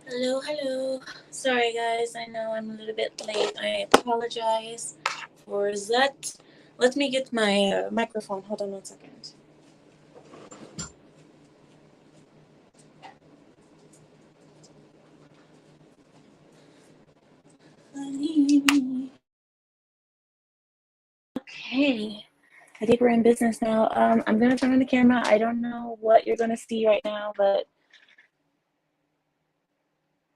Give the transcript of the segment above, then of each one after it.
Hello, hello. Sorry, guys. I know I'm a little bit late. I apologize for that. Let me get my microphone. Hold on one second. Okay. I think we're in business now. I'm going to turn on the camera. I don't know what you're going to see right now, but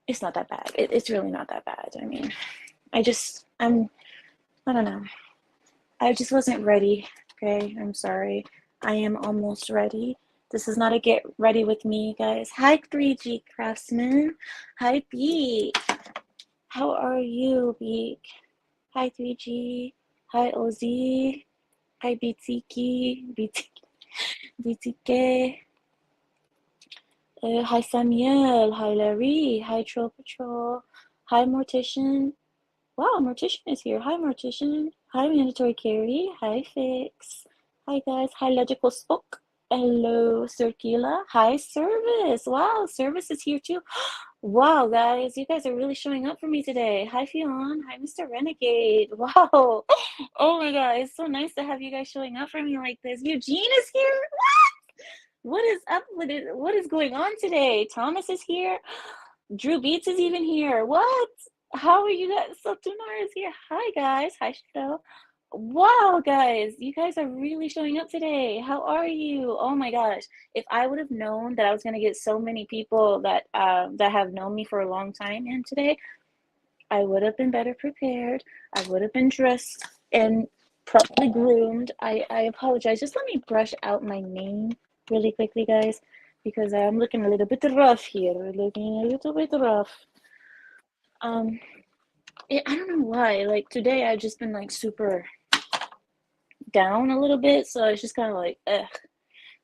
it's not that bad. It's really not that bad. I mean, I don't know. I just wasn't ready. Okay, I'm sorry. I am almost ready. This is not a get ready with me, guys. Hi, 3G Craftsman. Hi, Beak. How are you, Beak? Hi, 3G. Hi, OZ. Hi, BTK. BTK. Hi, Samuel. Hi, Larry. Hi, Troll Patrol. Hi, Mortician. Wow, Mortician is here. Hi, Mortician. Hi, Mandatory Carry. Hi, Fix. Hi, guys. Hi, Logical Spoke. Hello, Circula. Hi, Service. Wow, Service is here too. Wow, guys, you guys are really showing up for me today. Hi, Fionn. Hi, Mr. Renegade. Wow. Oh my God, it's so nice to have you guys showing up for me like this. Eugene is here. What is up with it? What is going on today? Thomas is here. Drew Beats is even here. What? How are you guys? So Tunar is here. Hi guys. Hi Cheryl. Wow, guys, you guys are really showing up today. How are you? Oh my gosh. If I would have known that I was gonna get so many people that have known me for a long time in today, I would have been better prepared. I would have been dressed and properly groomed. I apologize. Just let me brush out my name really quickly, guys, because I'm looking a little bit rough here. Looking a little bit rough. Um, I don't know why. Like today, I've just been like super down a little bit, so it's just kind of like, ugh.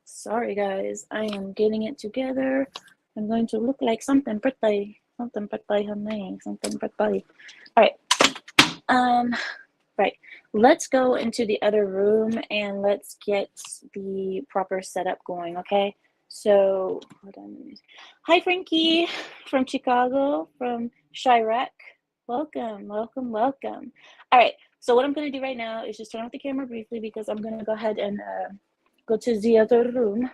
Sorry, guys. I am getting it together. I'm going to look like something pretty, something pretty, honey, something pretty. All right. Right. Let's go into the other room and let's get the proper setup going, okay? So, hold on. Hi, Frankie from Chicago, from Chirac. Welcome, welcome, welcome. All right. So what I'm going to do right now is just turn off the camera briefly because I'm going to go ahead and go to the other room,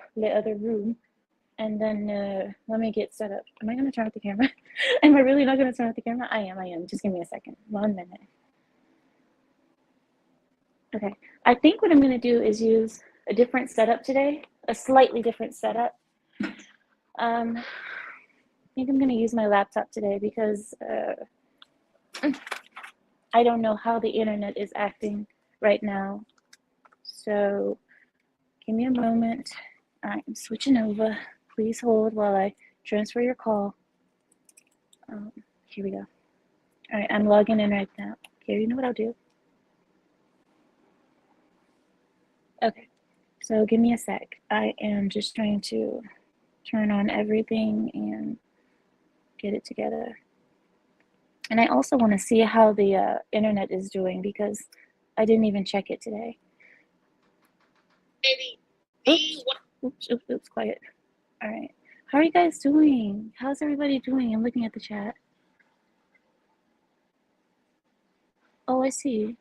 and then let me get set up. Am I going to turn off the camera? Am I really not going to turn off the camera? I am. Just give me a second. 1 minute. Okay, I think what I'm going to do is use a different setup today, a slightly different setup. I think I'm going to use my laptop today because I don't know how the internet is acting right now. So give me a moment. I'm switching over. Please hold while I transfer your call. Here we go. All right, I'm logging in right now. Okay, you know what I'll do? Okay, so give me a sec. I am just trying to turn on everything and get it together. And I also want to see how the internet is doing because I didn't even check it today. Oops, quiet. All right. How are you guys doing? How's everybody doing? I'm looking at the chat. Oh, I see.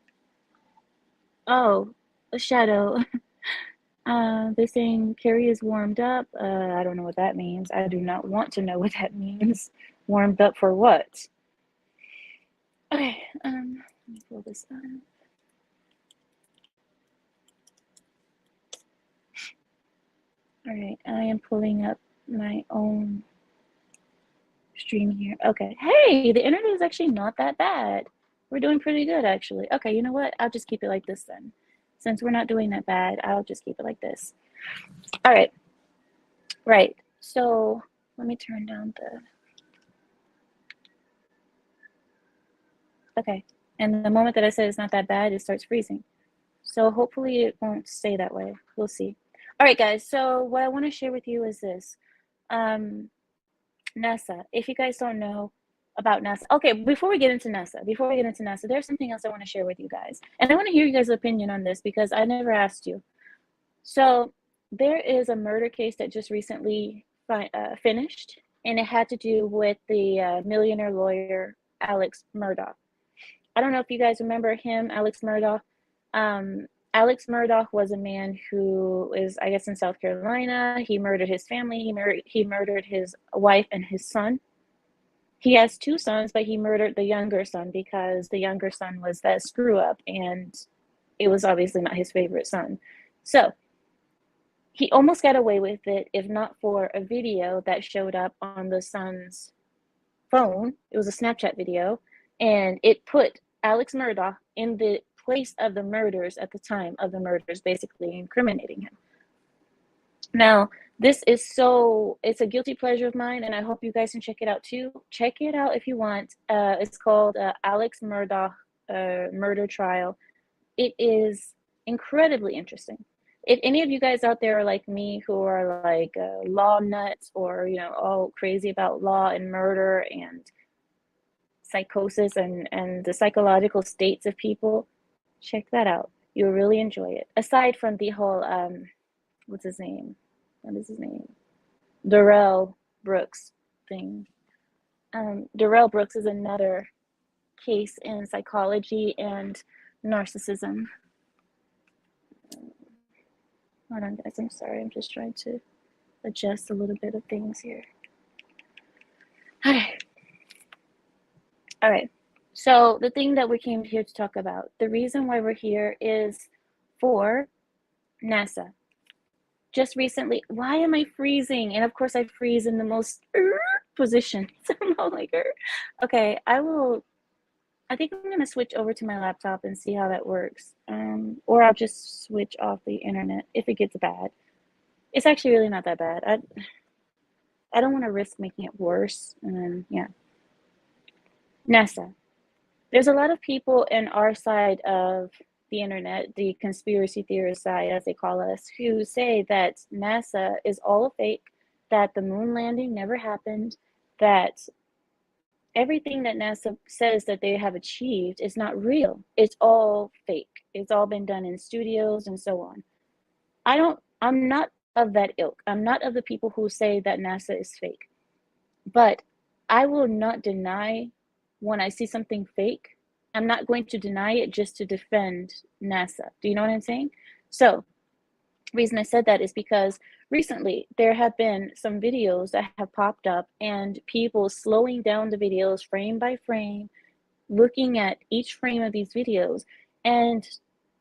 Oh, a shadow. They're saying Carrie is warmed up. I don't know what that means. I do not want to know what that means. Warmed up for what? Okay, let me pull this up. All right, I am pulling up my own stream here. Okay, hey, the internet is actually not that bad. We're doing pretty good, actually. Okay, you know what? I'll just keep it like this then. Since we're not doing that bad, I'll just keep it like this. All right. Right. So let me turn down the. Okay. And the moment that I said it's not that bad, it starts freezing. So hopefully it won't stay that way. We'll see. All right, guys. So what I want to share with you is this. NASA. If you guys don't know about NASA. Okay, before we get into NASA, there's something else I want to share with you guys. And I want to hear you guys' opinion on this because I never asked you. So there is a murder case that just recently finished. and it had to do with the millionaire lawyer Alex Murdaugh. I don't know if you guys remember him, Alex Murdaugh. Alex Murdaugh was a man who is, I guess, in South Carolina. He murdered his family. He murdered his wife and his son. He has 2 sons, but he murdered the younger son because the younger son was that screw up, and it was obviously not his favorite son. So he almost got away with it, if not for a video that showed up on the son's phone. It was a Snapchat video, and it put Alex Murdaugh in the place of the murders at the time of the murders, basically incriminating him. Now, this is it's a guilty pleasure of mine, and I hope you guys can check it out too. Check it out if you want. It's called Alex Murdaugh Murder Trial. It is incredibly interesting. If any of you guys out there are like me, who are like law nuts, or all crazy about law and murder and psychosis and the psychological states of people, check that out. You'll really enjoy it. Aside from the whole what's his name? What is his name? Darrell Brooks thing. Darrell Brooks is another case in psychology and narcissism. Hold on, guys. I'm sorry. I'm just trying to adjust a little bit of things here. All right. So the thing that we came here to talk about, the reason why we're here is for NASA. Just recently, why am I freezing? And of course I freeze in the most position. So I'm like, okay, I think I'm gonna switch over to my laptop and see how that works. Or I'll just switch off the internet if it gets bad. It's actually really not that bad. I don't want to risk making it worse. And then, yeah. NASA. There's a lot of people in our side of the internet, the conspiracy theorist side, as they call us, who say that NASA is all a fake, that the moon landing never happened, that everything that NASA says that they have achieved is not real. It's all fake. It's all been done in studios and so on. I'm not of that ilk. I'm not of the people who say that NASA is fake. But I will not deny when I see something fake. I'm not going to deny it just to defend NASA. Do you know what I'm saying? So the reason I said that is because recently there have been some videos that have popped up, and people slowing down the videos frame by frame, looking at each frame of these videos, and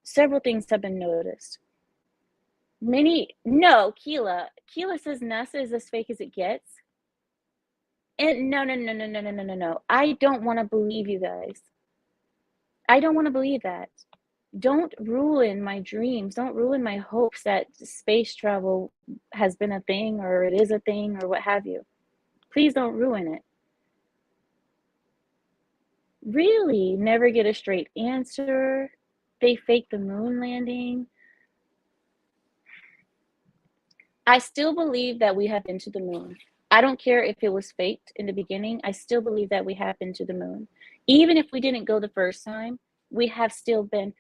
several things have been noticed. Keela says NASA is as fake as it gets. And no. I don't want to believe you guys. I don't want to believe that. Don't ruin my dreams. Don't ruin my hopes that space travel has been a thing, or it is a thing, or what have you. Please don't ruin it. Really, never get a straight answer. They faked the moon landing. I still believe that we have been to the moon. I don't care if it was faked in the beginning. I still believe that we have been to the moon. Even if we didn't go the first time, we have still been.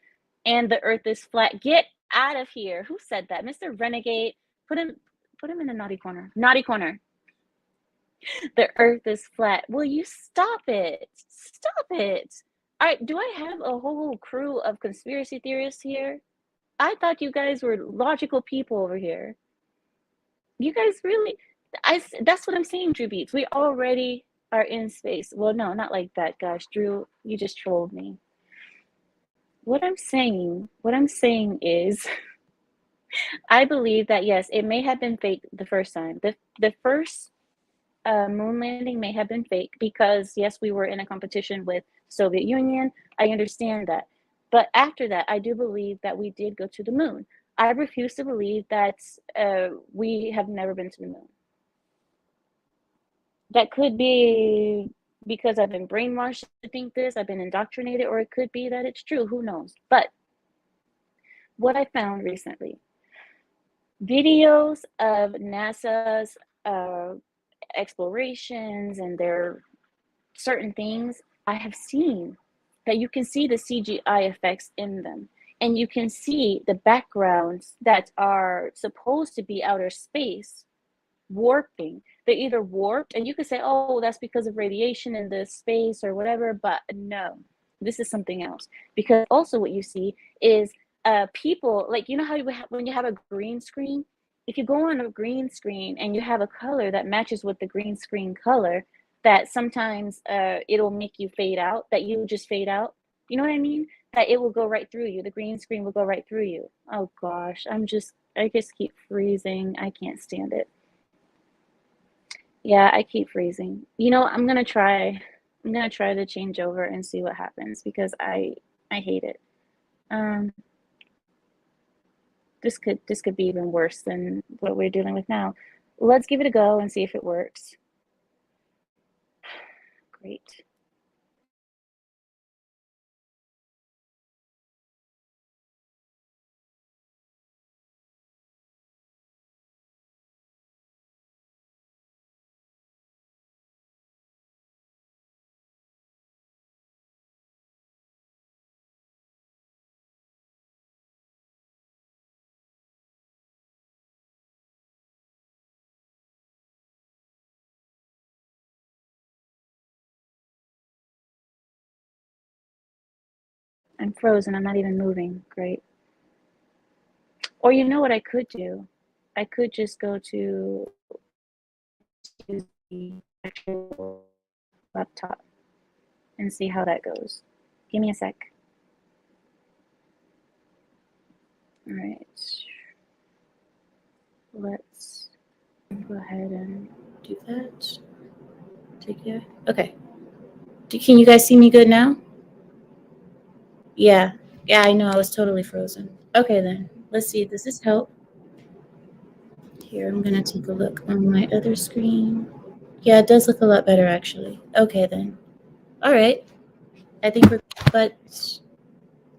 And the earth is flat. Get out of here. Who said that? Mr. Renegade. Put him in the naughty corner. Naughty corner. The earth is flat. Will you stop it? Stop it. All right, do I have a whole crew of conspiracy theorists here? I thought you guys were logical people over here. You guys really... that's what I'm saying, Drew Beats. We already are in space. Well, no, not like that. Gosh, Drew, you just trolled me. What I'm saying is, I believe that yes, it may have been fake the first time. The first moon landing may have been fake because yes, we were in a competition with Soviet Union. I understand that, but after that, I do believe that we did go to the moon. I refuse to believe that we have never been to the moon. That could be because I've been brainwashed to think this, I've been indoctrinated, or it could be that it's true, who knows? But what I found recently, videos of NASA's explorations and their certain things, I have seen that you can see the CGI effects in them. And you can see the backgrounds that are supposed to be outer space warping. they're either warped, and you could say, oh, that's because of radiation in the space or whatever, but no, this is something else. Because also what you see is people, like, you know how when you have a green screen, if you go on a green screen and you have a color that matches with the green screen color, that sometimes it'll make you fade out, that you just fade out. You know what I mean? That it will go right through you. The green screen will go right through you. Oh gosh, I just keep freezing. I can't stand it. Yeah, I keep freezing. You know, I'm gonna try to change over and see what happens because I hate it. Um, this could be even worse than what we're dealing with now. Let's give it a go and see if it works. Great. I'm frozen. I'm not even moving. Great. Or you know what I could do? I could just go to the actual laptop and see how that goes. Give me a sec. All right. Let's go ahead and do that. Take it. Okay. Can you guys see me good now? Yeah. Yeah, I know. I was totally frozen. Okay, then. Let's see. Does this help? Here, I'm going to take a look on my other screen. Yeah, it does look a lot better, actually. Okay, then. All right. I think we're, but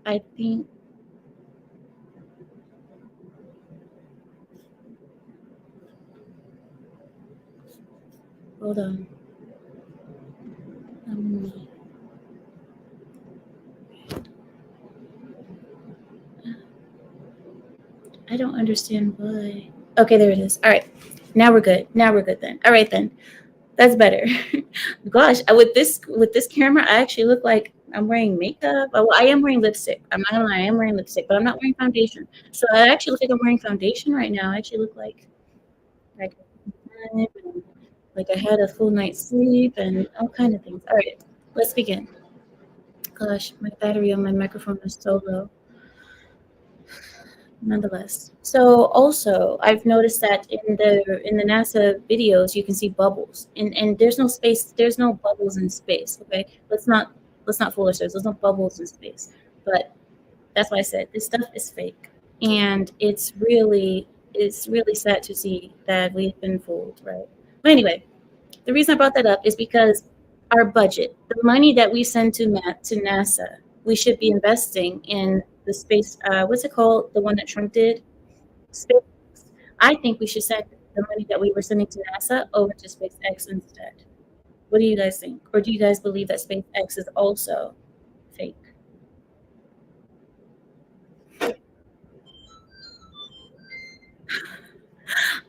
I think, hold on. I don't understand why. Okay, there it is. All right. Now we're good. Now we're good then. All right then. That's better. Gosh, with this camera, I actually look like I'm wearing makeup. Well, I am wearing lipstick. I'm not gonna lie, I am wearing lipstick, but I'm not wearing foundation. So I actually look like I'm wearing foundation right now. I actually look like like I had a full night's sleep and all kind of things. All right, let's begin. Gosh, my battery on my microphone is so low. Nonetheless, so also I've noticed that in the NASA videos you can see bubbles, and there's no space, there's no bubbles in space. Okay, let's not fool ourselves. There's no bubbles in space, but that's why I said this stuff is fake, and it's really sad to see that we've been fooled, right? But anyway, the reason I brought that up is because our budget, the money that we send to NASA, we should be investing in the space. What's it called? The one that Trump did. Space. I think we should send the money that we were sending to NASA over to SpaceX instead. What do you guys think? Or do you guys believe that SpaceX is also fake?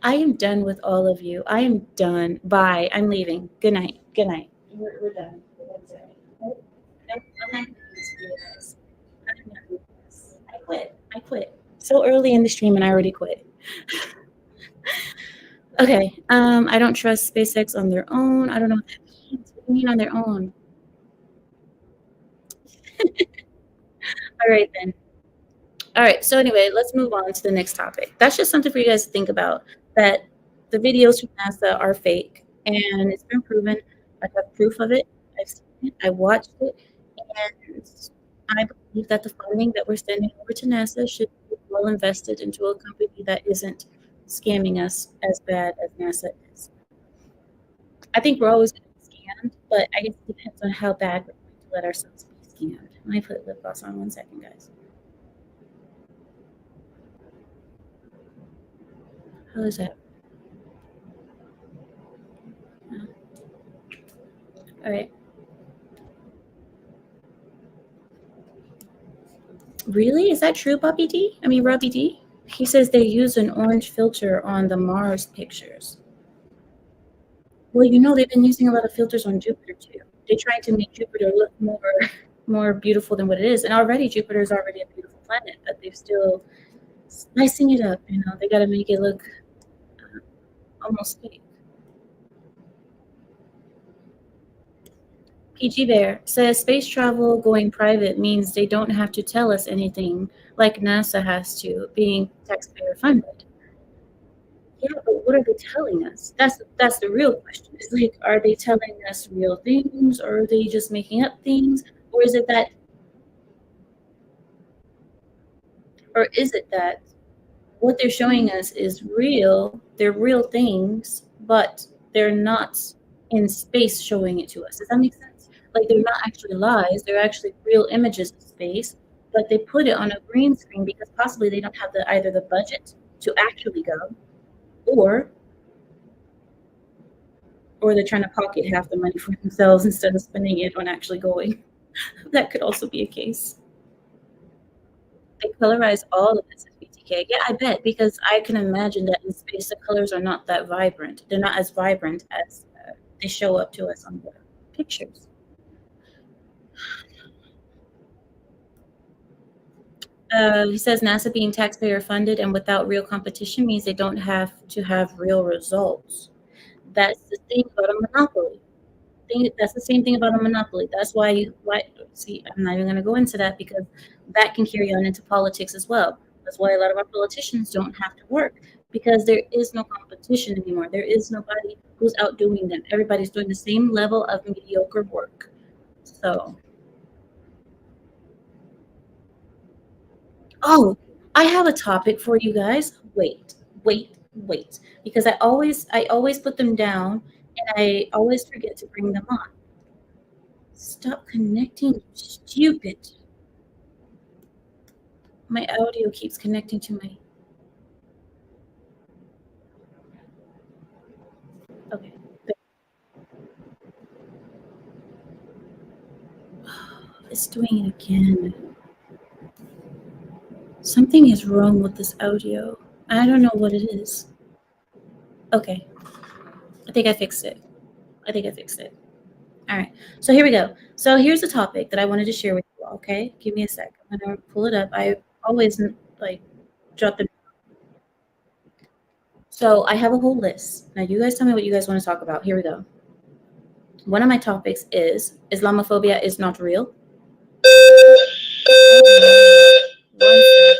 I am done with all of you. I am done. Bye. I'm leaving. Good night. Good night. We're done. Nope, I'm not doing this for you guys. I'm not doing this. I quit. I quit. So early in the stream and I already quit. Okay. I don't trust SpaceX on their own. I don't know what that means. What do you mean on their own? All right then. All right. So anyway, let's move on to the next topic. That's just something for you guys to think about. That the videos from NASA are fake, and it's been proven. I have proof of it. I've seen it. I watched it, and I believe that the funding that we're sending over to NASA should be well invested into a company that isn't scamming us as bad as NASA is. I think we're always going to be scammed, but I guess it depends on how bad we're going to let ourselves be scammed. Let me put lip gloss on 1 second, guys. How is that? All right. Really? Is that true, Bobby D? I mean, Robbie D? He says they use an orange filter on the Mars pictures. Well, they've been using a lot of filters on Jupiter too. They're trying to make Jupiter look more beautiful than what it is. And already Jupiter is already a beautiful planet, but they've still spicing it up. They got to make it look almost fake. PG Bear says space travel going private means they don't have to tell us anything like NASA has to, being taxpayer funded. Yeah, but what are they telling us? That's the real question. It's like, are they telling us real things, or are they just making up things, or is it that, what they're showing us is real? They're real things, but they're not in space showing it to us. Does that make sense? Like they're not actually lies. They're actually real images of space, but they put it on a green screen because possibly they don't have either the budget to actually go, or they're trying to pocket half the money for themselves instead of spending it on actually going. That could also be a case. They colorize all of this as BTK. Yeah, I bet, because I can imagine that in space the colors are not that vibrant. They're not as vibrant as they show up to us on the pictures. He says NASA being taxpayer funded and without real competition means they don't have to have real results. That's the thing about a monopoly. That's the same thing about a monopoly. That's why see, I'm not even going to go into that because that can carry on into politics as well. That's why a lot of our politicians don't have to work, because there is no competition anymore. There is nobody who's outdoing them. Everybody's doing the same level of mediocre work. So, oh, I have a topic for you guys. Wait, because I always put them down and I always forget to bring them on. Stop connecting, stupid. My audio keeps connecting to my. Okay. It's doing it again. Something is wrong with this audio. I don't know what it is. Okay. I think I fixed it. All right. So here we go. So here's a topic that I wanted to share with you all. Okay. Give me a sec. I'm going to pull it up. I always like jot them. So I have a whole list. Now you guys tell me what you guys want to talk about. Here we go. One of my topics is Islamophobia is not real. One sec.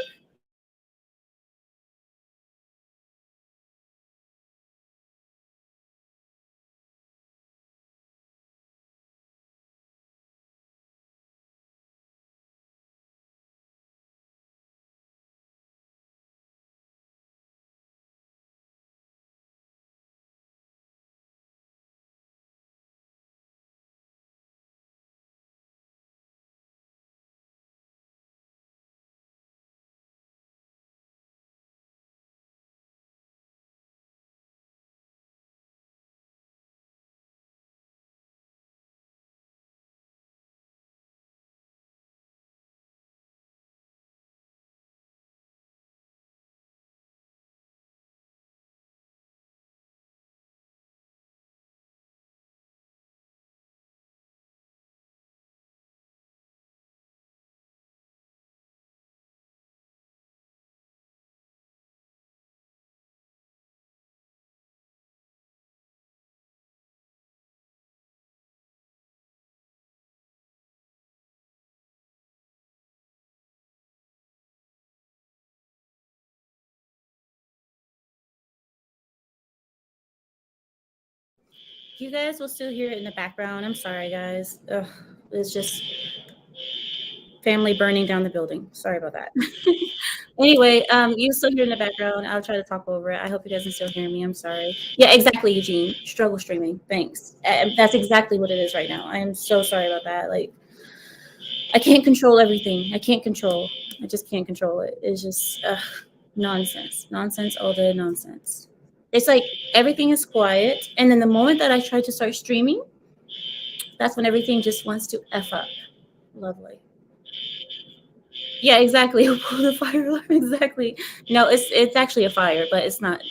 You guys will still hear it in the background. I'm sorry, guys. Ugh, it's just family burning down the building. Sorry about that. Anyway, you still hear it in the background. I'll try to talk over it. I hope you guys can still hear me. I'm sorry. Yeah, exactly, Eugene. Struggle streaming. Thanks. That's exactly what it is right now. I am so sorry about that. Like, I can't control everything. I just can't control it. It's just nonsense. Nonsense all day, nonsense. It's like everything is quiet. And then the moment that I try to start streaming, that's when everything just wants to F up. Lovely. Yeah, exactly. Pull the fire alarm. Exactly. No, it's actually a fire, but it's not.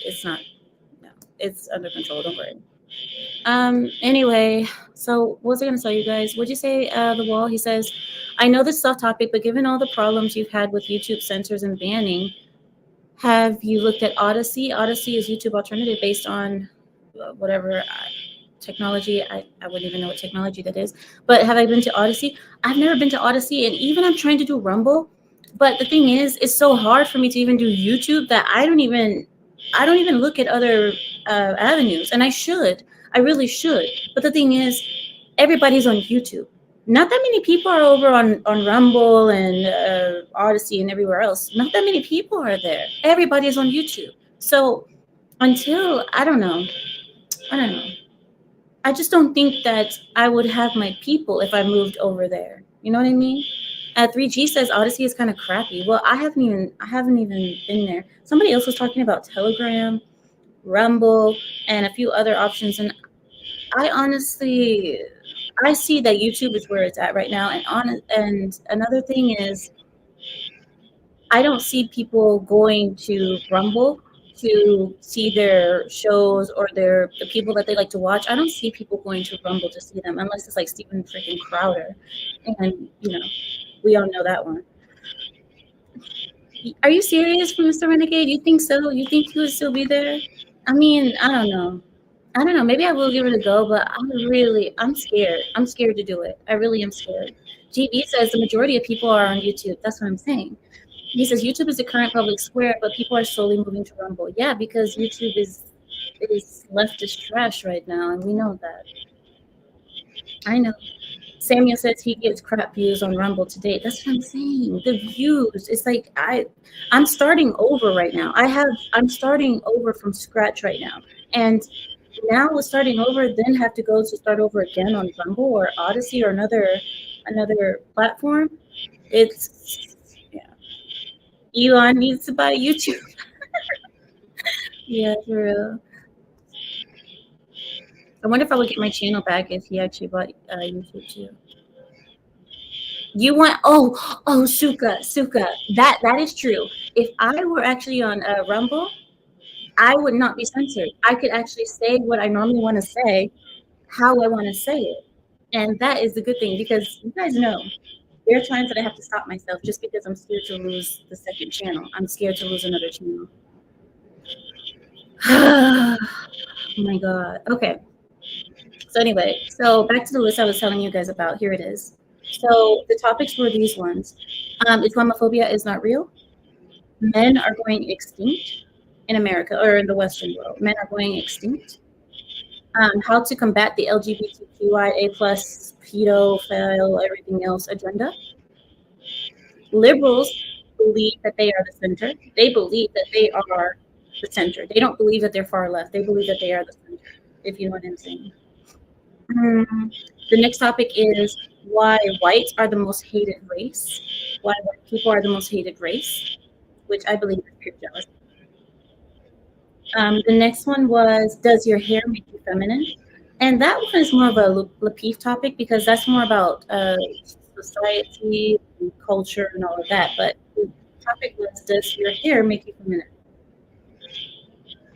No, it's under control. Don't worry. Anyway, so what was I going to tell you guys? What'd you say, The Wall? He says, I know this is off topic, but given all the problems you've had with YouTube censors and banning, have you looked at Odyssey? Odyssey is YouTube alternative based on whatever technology. I wouldn't even know what technology that is. But have I been to Odyssey? I've never been to Odyssey, and even I'm trying to do Rumble. But the thing is, it's so hard for me to even do YouTube that I don't even look at other avenues, and I should. I really should. But the thing is, everybody's on YouTube. Not that many people are over on Rumble and Odyssey and everywhere else. Not that many people are there. Everybody's on YouTube. So until I don't know. I just don't think that I would have my people if I moved over there. You know what I mean? 3G says Odyssey is kind of crappy. Well, I haven't even been there. Somebody else was talking about Telegram, Rumble, and a few other options, and I honestly I see that YouTube is where it's at right now. And another thing is, I don't see people going to Rumble to see their shows or the people that they like to watch. I don't see people going to Rumble to see them unless it's like Steven freaking Crowder, and we all know that one. Are you serious, Mr. Renegade? You think so? You think he would still be there? I mean, I don't know. I don't know. Maybe I will give it a go, but I'm scared. I'm scared to do it. I really am scared. GB says the majority of people are on YouTube. That's what I'm saying. He says YouTube is the current public square, but people are slowly moving to Rumble. Yeah, because YouTube is leftist trash right now, and we know that. I know. Samuel says he gets crap views on Rumble to date. That's what I'm saying. The views. It's like I'm starting over right now. I'm starting over from scratch right now. And now with starting over, then have to go to start over again on Rumble or Odyssey or another platform. It's Elon needs to buy YouTube. Yeah, for real. I wonder if I would get my channel back if he actually bought YouTube too. You want Suka. That is true. If I were actually on Rumble, I would not be censored. I could actually say what I normally want to say, how I want to say it. And that is the good thing, because you guys know there are times that I have to stop myself just because I'm scared to lose the second channel. I'm scared to lose another channel. Oh my God. Okay. So anyway, so back to the list I was telling you guys about. Here it is. So the topics were these ones. Islamophobia is not real. Men are going extinct in America or in the Western world. Men are going extinct. How to combat the LGBTQIA plus pedophile everything else agenda. Liberals believe that they are the center. They believe that they are the center. They don't believe that they're far left. They believe that they are the center, if you know what I'm saying. The next topic is why whites are the most hated race. Why white people are the most hated race, which I believe is pure jealousy. The next one was, does your hair make you feminine? And that one is more of a Lapeef topic, because that's more about society and culture and all of that. But the topic was, does your hair make you feminine?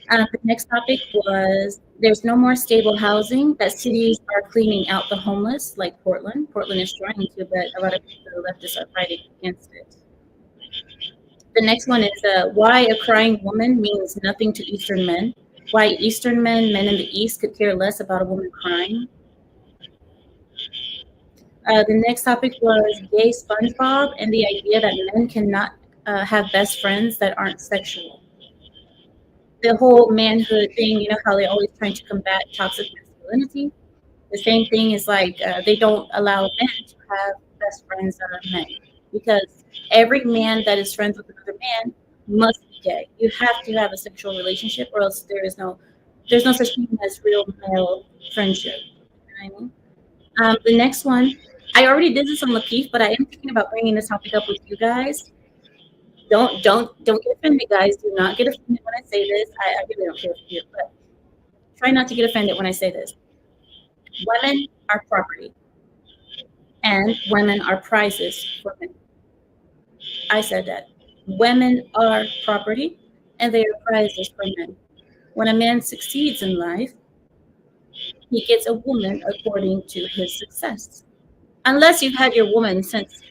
The next topic was, there's no more stable housing, that cities are cleaning out the homeless, like Portland. Portland is trying to, but a lot of the leftists are fighting against it. The next one is why a crying woman means nothing to Eastern men. Why Eastern men in the East, could care less about a woman crying. The next topic was gay SpongeBob and the idea that men cannot have best friends that aren't sexual. The whole manhood thing, you know how they're always trying to combat toxic masculinity. The same thing is like they don't allow men to have best friends that are men, because every man that is friends with another man must be gay. You have to have a sexual relationship, or else there's no such thing as real male friendship. You know what I mean? The next one, I already did this on Lakeith, but I am thinking about bringing this topic up with you guys. Don't get offended, guys. Do not get offended when I say this. I really don't care if you do, but try not to get offended when I say this. Women are property, and women are prizes for men. I said that. Women are property, and they are prizes for men. When a man succeeds in life, He gets a woman according to his success. Unless you've had your woman since,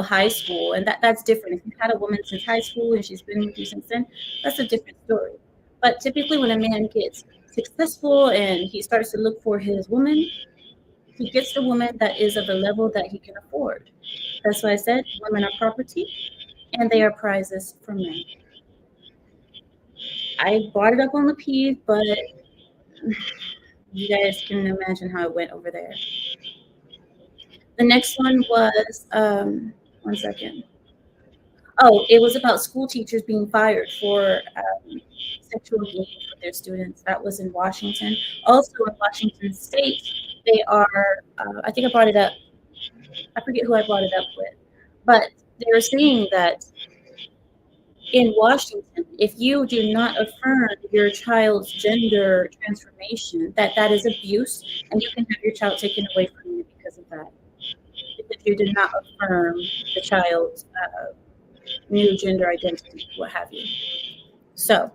high school, and that's different. If you've had a woman since high school and she's been with you since then, that's a different story. But typically when a man gets successful and he starts to look for his woman, he gets the woman that is of the level that he can afford. That's why I said women are property and they are prizes for men. I brought it up on the piece, but you guys can imagine how it went over there. The next one was, one second. Oh, it was about school teachers being fired for sexual games with their students. That was in Washington. Also in Washington State, they are, I think I brought it up. I forget who I brought it up with, but they were saying that in Washington, if you do not affirm your child's gender transformation, that is abuse, and you can have your child taken away from you because of that. Because you did not affirm the child's new gender identity, what have you. So,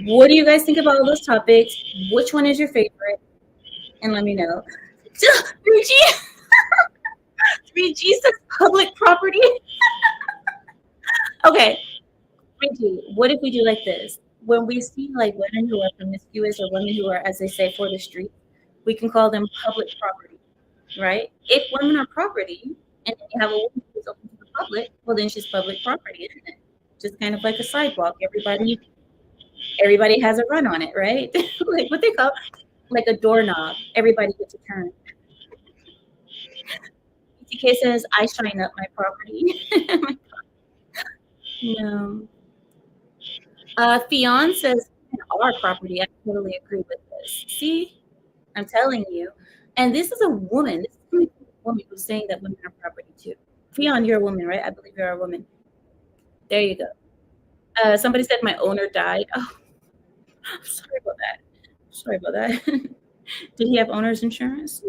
what do you guys think about all those topics? Which one is your favorite? And let me know. 3G, 3G says public property. Okay, 3G. What if we do like this? When we see like women who are promiscuous or women who are, as they say, for the street, we can call them public property, right? If women are property and you have a woman who's open to the public, well then she's public property, isn't it? Just kind of like a sidewalk. Everybody has a run on it, right? Like what they call like a doorknob. Everybody gets a turn. BTK says, I shine up my property. No. Fionn says, our property. I totally agree with this. See, I'm telling you. And this is a woman. This is a woman who's saying that women are property too. Fionn, you're a woman, right? I believe you're a woman. There you go. Somebody said my owner died. Oh, I'm sorry about that. Sorry about that. Did he have owner's insurance?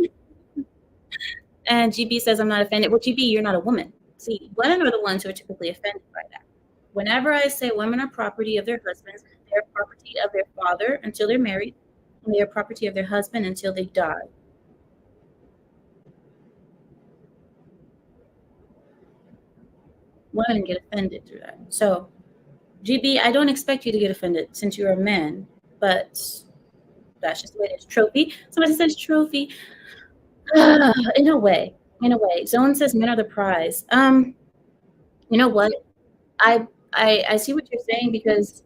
And GB says, I'm not offended. Well, GB, you're not a woman. See, women are the ones who are typically offended by that. Whenever I say women are property of their husbands, they're property of their father until they're married, and they are property of their husband until they die. Women get offended through that. So, GB, I don't expect you to get offended since you're a man, but that's just the way it is. Trophy. Somebody says trophy. In a way. Zone says men are the prize. You know what? I see what you're saying because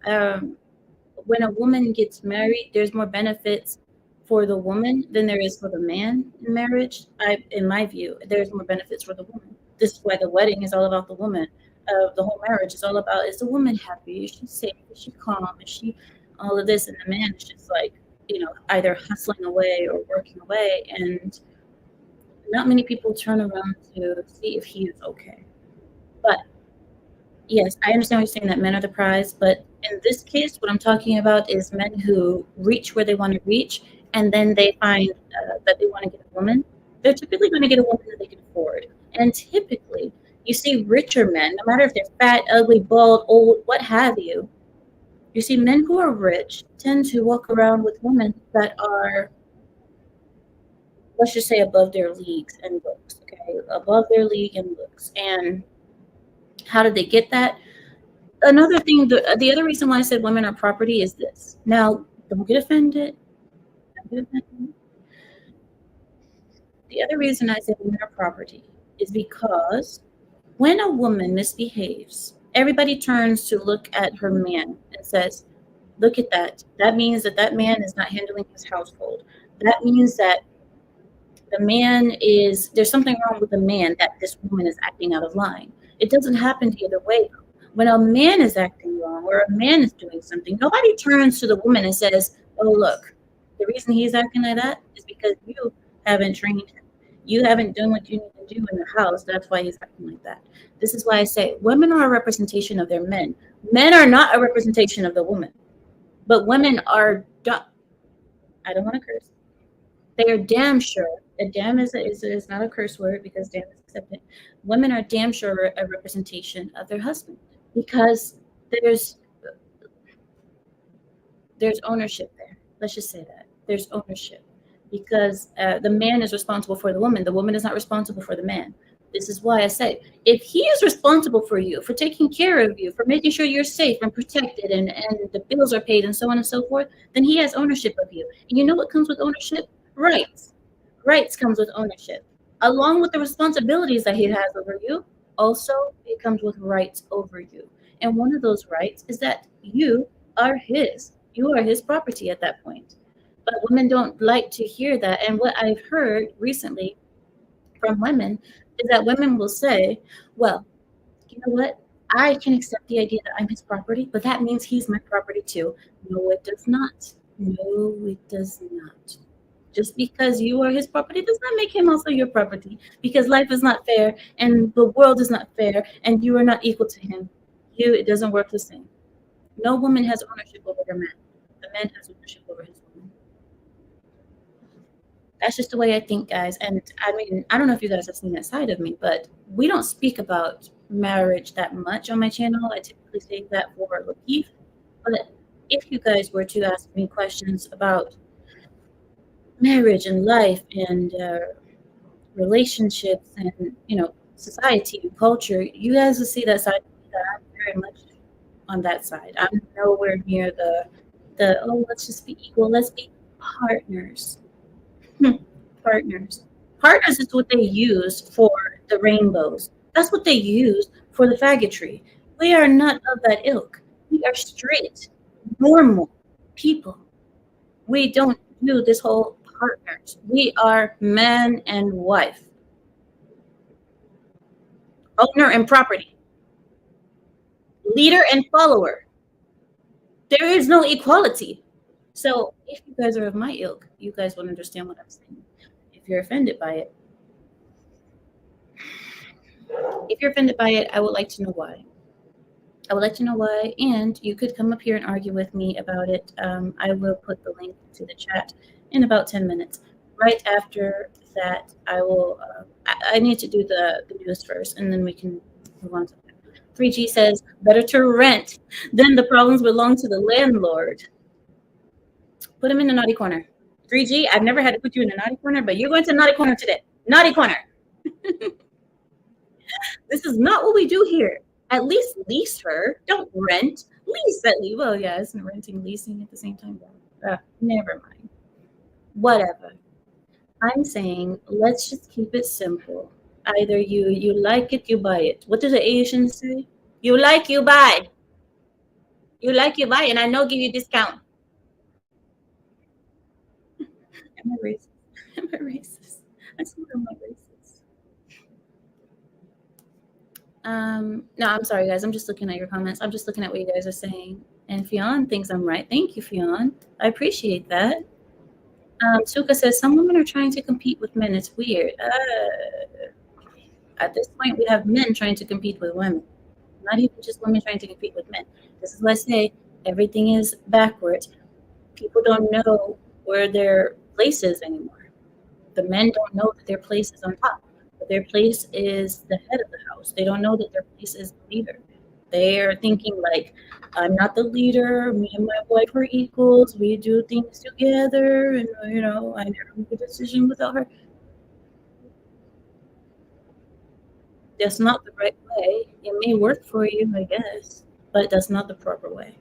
when a woman gets married, there's more benefits for the woman than there is for the man in marriage. In my view, there's more benefits for the woman. This is why the wedding is all about the woman. The whole marriage is all about, is the woman happy? Is she safe? Is she calm? Is she all of this? And the man is just like, either hustling away or working away. And not many people turn around to see if he is okay. But yes, I understand what you're saying, that men are the prize, but in this case, what I'm talking about is men who reach where they want to reach, and then they find that they want to get a woman. They're typically going to get a woman that they can afford. And typically, you see richer men, no matter if they're fat, ugly, bald, old, what have you, you see men who are rich tend to walk around with women that are, let's just say, above their leagues and looks, okay? Above their league and looks. And how did they get that? Another thing, the other reason why I said women are property is this. Now, don't get offended. The other reason I said women are property is because when a woman misbehaves, everybody turns to look at her man and says, look at that. That means that man is not handling his household. That means that there's something wrong with the man, that this woman is acting out of line. It doesn't happen the other way. When a man is acting wrong or a man is doing something, nobody turns to the woman and says, oh, look, the reason he's acting like that is because you haven't trained him. You haven't done what you need to do in the house. That's why he's acting like that. This is why I say women are a representation of their men. Men are not a representation of the woman. But women are, I don't want to curse. They are damn sure, and damn is not a curse word because damn is accepted. Women are damn sure a representation of their husband because there's ownership there. Let's just say that. There's ownership. because the man is responsible for the woman is not responsible for the man. This is why I say, if he is responsible for you, for taking care of you, for making sure you're safe and protected and the bills are paid and so on and so forth, then he has ownership of you. And you know what comes with ownership? Rights. Rights comes with ownership. Along with the responsibilities that he has over you, also it comes with rights over you. And one of those rights is that you are his. You are his property at that point. But women don't like to hear that. And what I've heard recently from women is that women will say, well, you know what? I can accept the idea that I'm his property, but that means he's my property too. No, it does not. No, it does not. Just because you are his property does not make him also your property, because life is not fair and the world is not fair and you are not equal to him. It doesn't work the same. No woman has ownership over her man. The man has ownership over his woman. That's just the way I think, guys. And I mean, I don't know if you guys have seen that side of me, but we don't speak about marriage that much on my channel. I typically save that for Lakeith. But if you guys were to ask me questions about marriage and life and relationships and, you know, society and culture, you guys will see that side of me that I'm very much on that side. I'm nowhere near the oh, let's just be equal, let's be partners. Partners. Partners is what they use for the rainbows. That's what they use for the faggotry. We are not of that ilk. We are straight, normal people. We don't do this whole partners. We are man and wife, owner and property, leader and follower. There is no equality. So if you guys are of my ilk, you guys will understand what I'm saying. If you're offended by it, I would like to know why. I would like to know why, and you could come up here and argue with me about it. I will put the link to the chat in about 10 minutes. Right after that, I will. I need to do the news first, and then we can move on to that. 3G says, better to rent, then the problems belong to the landlord. Put him in the naughty corner. 3G, I've never had to put you in the naughty corner, but you're going to the naughty corner today. Naughty corner. This is not what we do here. At least lease her. Don't rent. Lease at least. Well, yeah, isn't renting leasing at the same time? Never mind. Whatever. I'm saying let's just keep it simple. Either you like it, you buy it. What do the Asians say? You like, you buy. You like, you buy, and I know give you discount. Am I racist? Am I racist? I swear I'm not racist. No, I'm sorry, guys. I'm just looking at your comments. I'm just looking at what you guys are saying. And Fionn thinks I'm right. Thank you, Fionn. I appreciate that. Suka says, some women are trying to compete with men. It's weird. At this point, we have men trying to compete with women. Not even just women trying to compete with men. This is why I say everything is backwards. People don't know where their place is anymore. The men don't know that their place is on top. But their place is the head of the house. They don't know that their place is the leader. They're thinking like, I'm not the leader. Me and my wife are equals. We do things together, and you know, I never make a decision without her. That's not the right way. It may work for you, I guess, but that's not the proper way.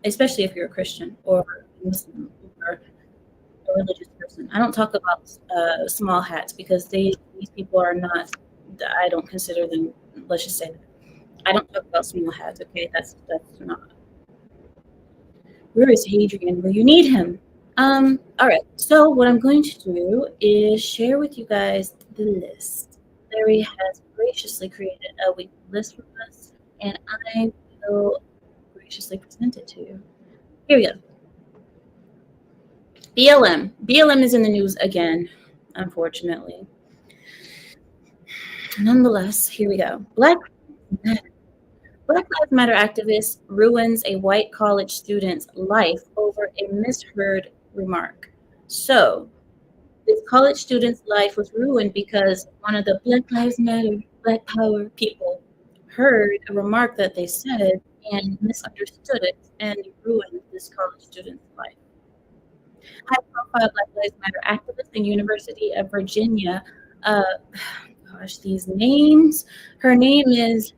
Especially if you're a Christian or Muslim or a religious person. I don't talk about small hats because these people are not. I don't consider them. Let's just say that. I don't talk about small hats. Okay, that's not. Where is Hadrian? Where you need him? All right. So what I'm going to do is share with you guys the list. Larry has graciously created a weekly list for us, and I will graciously present it to you. Here we go. BLM. BLM is in the news again, unfortunately. Nonetheless, here we go. Black Lives Matter activist ruins a white college student's life over a misheard remark. So, this college student's life was ruined because one of the Black Lives Matter, Black Power people heard a remark that they said and misunderstood it and ruined this college student's life. high-profile Black Lives Matter activist in University of Virginia. Gosh, these names. Her name is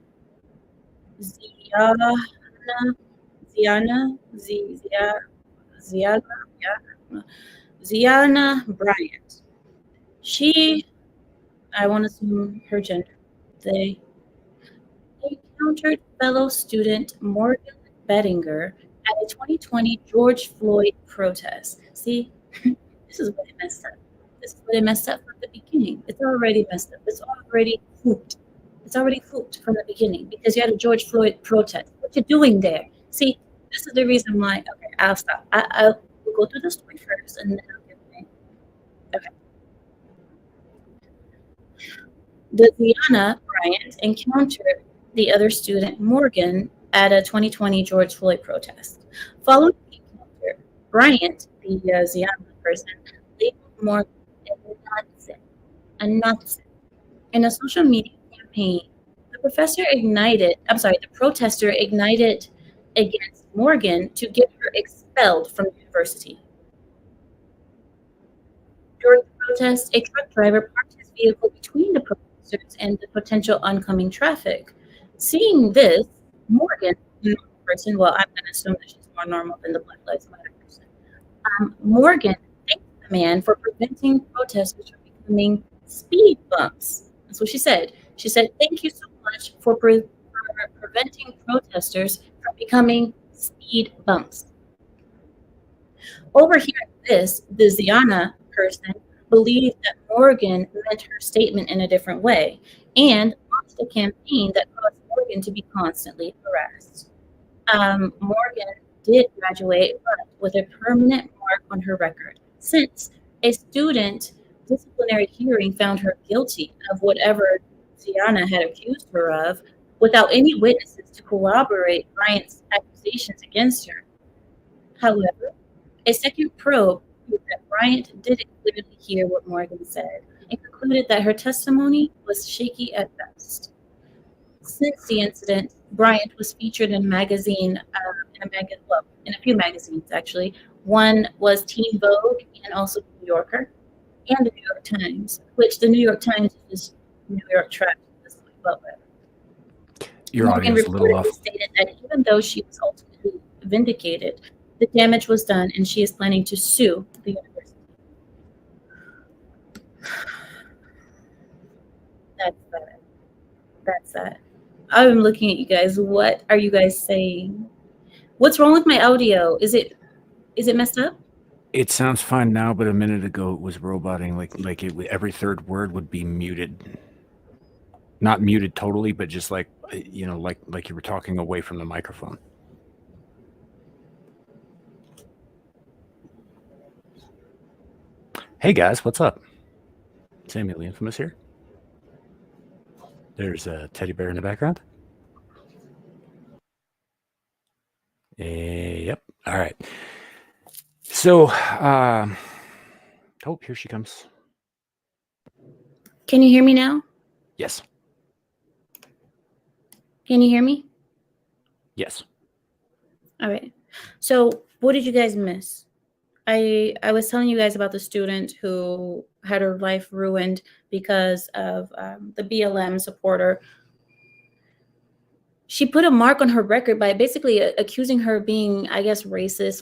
Ziana, Ziana, Ziana, Ziana Bryant. I won't assume her gender. They encountered fellow student Morgan Bettinger at a 2020 George Floyd protest. See, this is what it messed up. This is what it messed up from the beginning. It's already messed up. It's already hooped. It's already hooped from the beginning because you had a George Floyd protest. What you doing there? See, this is the reason why. Okay, I'll stop. I'll go through the story first, and then I'll give my. Okay. The Ziana Bryant encountered the other student, Morgan, at a 2020 George Floyd protest. Following the encounter, Bryant, the Ziana person, labeled Morgan a Nazi. In a social media campaign, the protester ignited against Morgan to get her expelled from the university. During the protest, a truck driver parked his vehicle between the protesters and the potential oncoming traffic. Seeing this, Morgan, the normal person, well, I'm going to assume that she's more normal than the Black Lives Matter person, Morgan thanked the man for preventing protesters from becoming speed bumps. That's what she said. She said, "Thank you so much for preventing protesters from becoming speed bumps." Overhearing this, the Ziana person believed that Morgan meant her statement in a different way and launched a campaign that caused Morgan to be constantly harassed. Morgan did graduate, but with a permanent mark on her record, since a student disciplinary hearing found her guilty of whatever Ziana had accused her of without any witnesses to corroborate Bryant's accusations against her. However, a second probe proved that Bryant didn't clearly hear what Morgan said and concluded that her testimony was shaky at best. Since the incident, Bryant was featured in in a few magazines actually. One was Teen Vogue and also The New Yorker and the New York Times, which the New York Times is just New York trash. But Your Morgan audio is a little off. reportedly stated that even though she was ultimately vindicated, the damage was done and she is planning to sue the university. That's that. That's that. I'm looking at you guys. What are you guys saying? What's wrong with my audio? Is it messed up? It sounds fine now, but a minute ago it was roboting. Every third word would be muted. Not muted totally, but just like you were talking away from the microphone. Hey guys, what's up? Samuel the Infamous here. There's a teddy bear in the background. Yep. All right. So, here she comes. Can you hear me now? Yes. Can you hear me? Yes. All right. So what did you guys miss? I was telling you guys about the student who had her life ruined because of the BLM supporter. She put a mark on her record by basically accusing her of being, I guess, racist.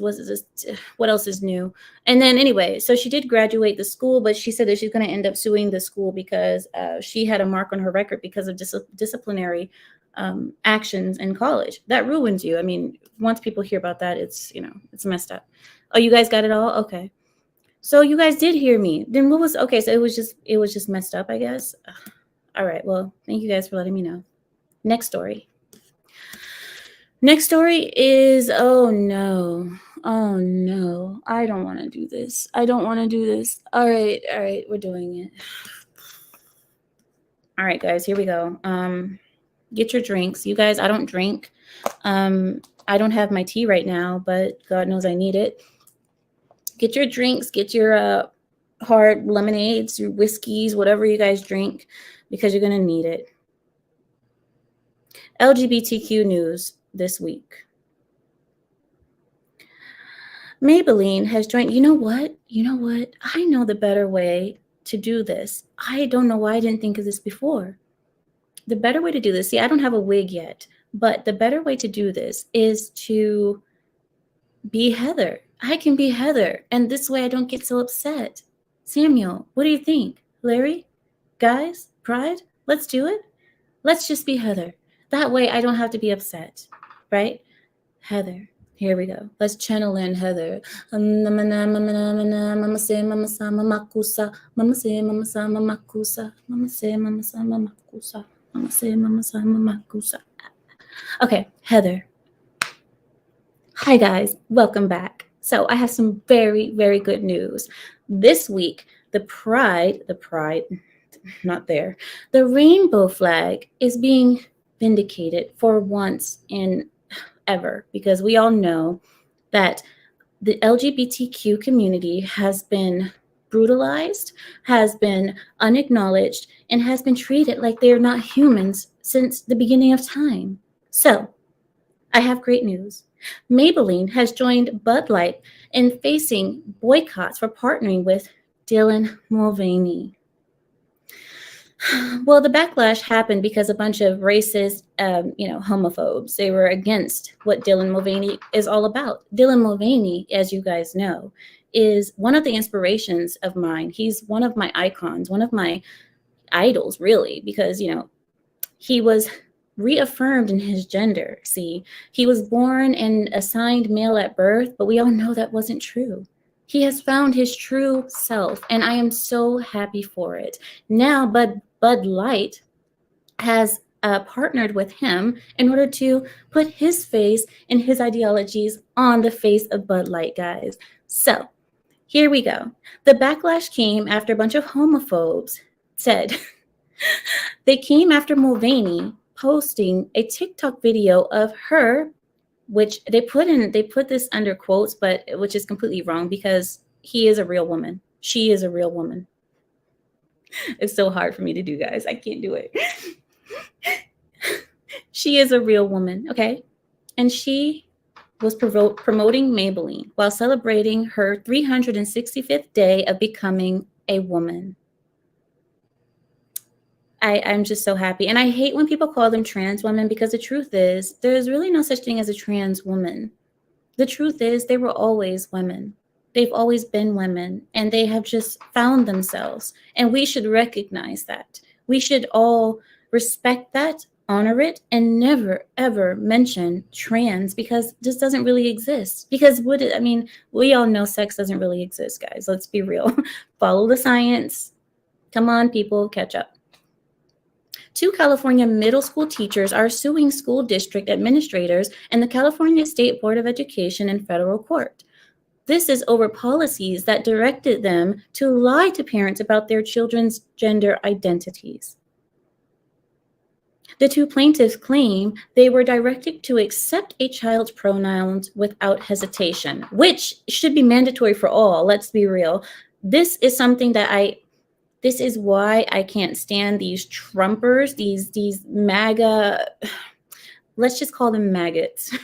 What else is new? And then anyway, so she did graduate the school, but she said that she's going to end up suing the school because she had a mark on her record because of disciplinary actions in college. That ruins you. I mean, once people hear about that, it's messed up. Oh, you guys got it all? Okay. So you guys did hear me. Then what was okay? So it was just messed up, I guess. All right. Well, thank you guys for letting me know. Next story. Next story is, oh no, I don't want to do this. All right, we're doing it. All right, guys, here we go. Get your drinks. You guys, I don't drink. I don't have my tea right now, but God knows I need it. Get your drinks, get your hard lemonades, your whiskeys, whatever you guys drink, because you're going to need it. LGBTQ news this week. Maybelline has joined. You know what? I know the better way to do this. I don't know why I didn't think of this before. The better way to do this, see, I don't have a wig yet, but the better way to do this is to be Heather. I can be Heather, and this way I don't get so upset. Samuel, what do you think? Larry? Guys? Pride? Let's do it? Let's just be Heather. That way I don't have to be upset, right? Heather. Here we go. Let's channel in Heather. Mama say mama sama makusa. Mama say mama sama makusa. Mama say mama sama makusa. Mama say mama sama makusa. Okay, Heather. Hi guys, welcome back. So I have some very, very good news. This week, the rainbow flag is being vindicated for once in ever, because we all know that the LGBTQ community has been brutalized, has been unacknowledged, and has been treated like they are not humans since the beginning of time. So I have great news. Maybelline has joined Bud Light in facing boycotts for partnering with Dylan Mulvaney. Well, the backlash happened because a bunch of racist, homophobes, they were against what Dylan Mulvaney is all about. Dylan Mulvaney, as you guys know, is one of the inspirations of mine. He's one of my icons, one of my idols, really, because, he was reaffirmed in his gender. See, he was born and assigned male at birth, but we all know that wasn't true. He has found his true self, and I am so happy for it. Now, Bud Light has partnered with him in order to put his face and his ideologies on the face of Bud Light, guys. So here we go. The backlash came after a bunch of homophobes said they came after Mulvaney posting a TikTok video of her, which they put this under quotes, but which is completely wrong because he is a real woman. She is a real woman. It's so hard for me to do, guys. I can't do it. She is a real woman, okay? And she was promoting Maybelline while celebrating her 365th day of becoming a woman. I'm just so happy. And I hate when people call them trans women, because the truth is there's really no such thing as a trans woman. The truth is they were always women. They've always been women, and they have just found themselves. And we should recognize that. We should all respect that, honor it, and never, ever mention trans, because this doesn't really exist. Because we all know sex doesn't really exist, guys. Let's be real. Follow the science. Come on, people, catch up. 2 California middle school teachers are suing school district administrators and the California State Board of Education in federal court. This is over policies that directed them to lie to parents about their children's gender identities. The 2 plaintiffs claim they were directed to accept a child's pronouns without hesitation, which should be mandatory for all. Let's be real. This is something that this is why I can't stand these Trumpers, these MAGA, let's just call them maggots.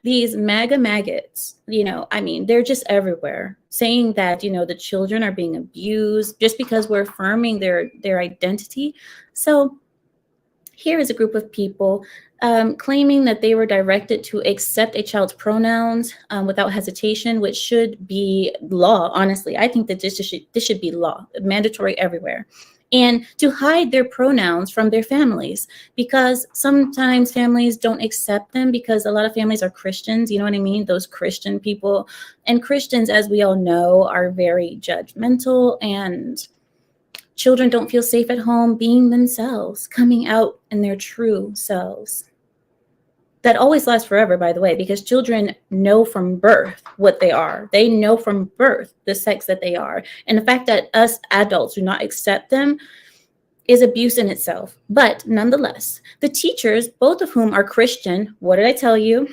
These MAGA maggots, they're just everywhere, saying that, the children are being abused just because we're affirming their identity. So here is a group of people claiming that they were directed to accept a child's pronouns without hesitation, which should be law. Honestly, I think that this should be law, mandatory everywhere. And to hide their pronouns from their families, because sometimes families don't accept them, because a lot of families are Christians, you know what I mean? Those Christian people. And Christians, as we all know, are very judgmental, and children don't feel safe at home being themselves, coming out in their true selves. That always lasts forever, by the way, because children know from birth what they are. They know from birth the sex that they are. And the fact that us adults do not accept them is abuse in itself. But nonetheless, the teachers, both of whom are Christian, what did I tell you?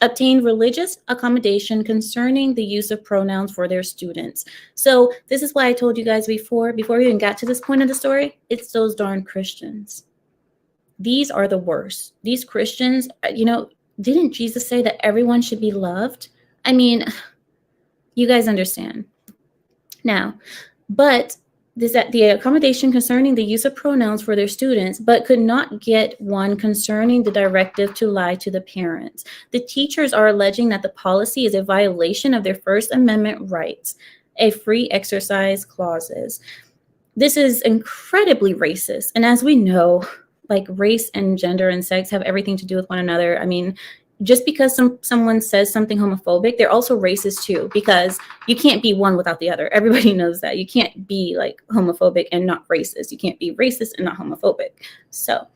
Obtained religious accommodation concerning the use of pronouns for their students. So this is why I told you guys before we even got to this point of the story, it's those darn Christians. These are the worst. These Christians, didn't Jesus say that everyone should be loved? You guys understand. Now, but that the accommodation concerning the use of pronouns for their students, but could not get one concerning the directive to lie to the parents. The teachers are alleging that the policy is a violation of their First Amendment rights, a free exercise clauses. This is incredibly racist. And as we know, like race and gender and sex have everything to do with one another. I mean, just because someone says something homophobic, they're also racist too, because you can't be one without the other. Everybody knows that. You can't be like homophobic and not racist. You can't be racist and not homophobic. So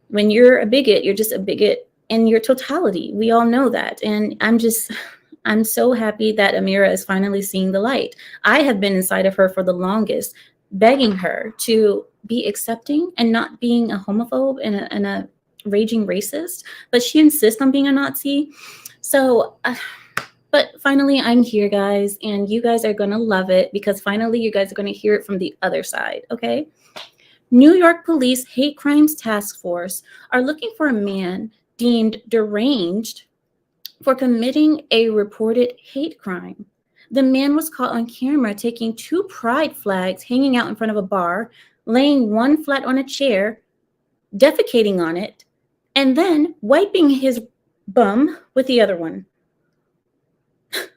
when you're a bigot, you're just a bigot in your totality. We all know that. And I'm so happy that Amira is finally seeing the light. I have been inside of her for the longest, begging her to be accepting and not being a homophobe and a raging racist, but she insists on being a Nazi. So, but finally I'm here, guys, and you guys are going to love it because finally you guys are going to hear it from the other side, okay? New York Police Hate Crimes Task Force are looking for a man deemed deranged for committing a reported hate crime. The man was caught on camera taking 2 pride flags hanging out in front of a bar, laying one flat on a chair, defecating on it, and then wiping his bum with the other one. I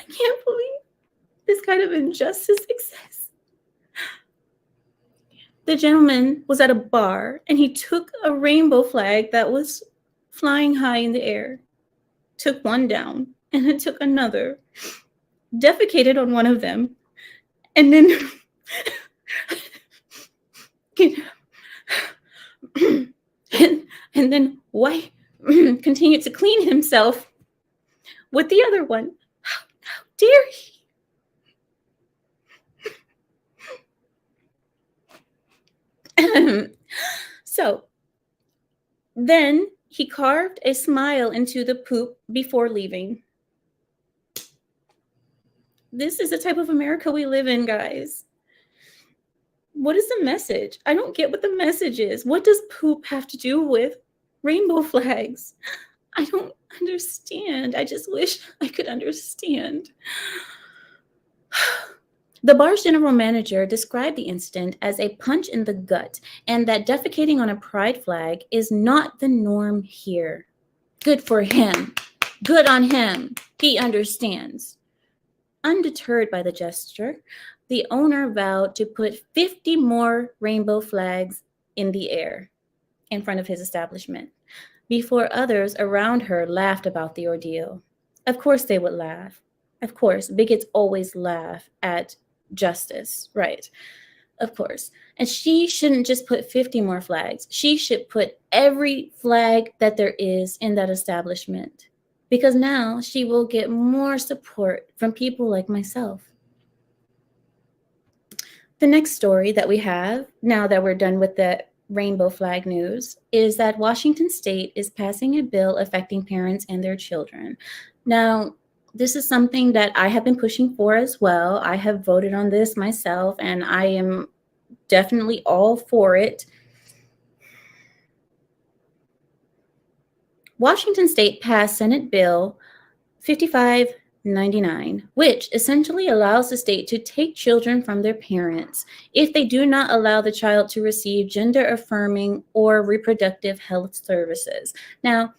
can't believe this kind of injustice exists. The gentleman was at a bar and he took a rainbow flag that was flying high in the air, took one down, and then took another, defecated on one of them, and then and then continued to clean himself with the other one. How dare he? So then he carved a smile into the poop before leaving. This is the type of America we live in, guys. What is the message? I don't get what the message is. What does poop have to do with rainbow flags? I don't understand. I just wish I could understand. The bar's general manager described the incident as a punch in the gut and that defecating on a pride flag is not the norm here. Good for him. Good on him. He understands. Undeterred by the gesture, the owner vowed to put 50 more rainbow flags in the air in front of his establishment before others around her laughed about the ordeal. Of course they would laugh. Of course, bigots always laugh at justice, right? Of course. And she shouldn't just put 50 more flags. She should put every flag that there is in that establishment, because now she will get more support from people like myself. The next story that we have, now that we're done with the rainbow flag news, is that Washington State is passing a bill affecting parents and their children. Now, this is something that I have been pushing for as well. I have voted on this myself, and I am definitely all for it. Washington State passed Senate Bill 5599, which essentially allows the state to take children from their parents if they do not allow the child to receive gender-affirming or reproductive health services. Now,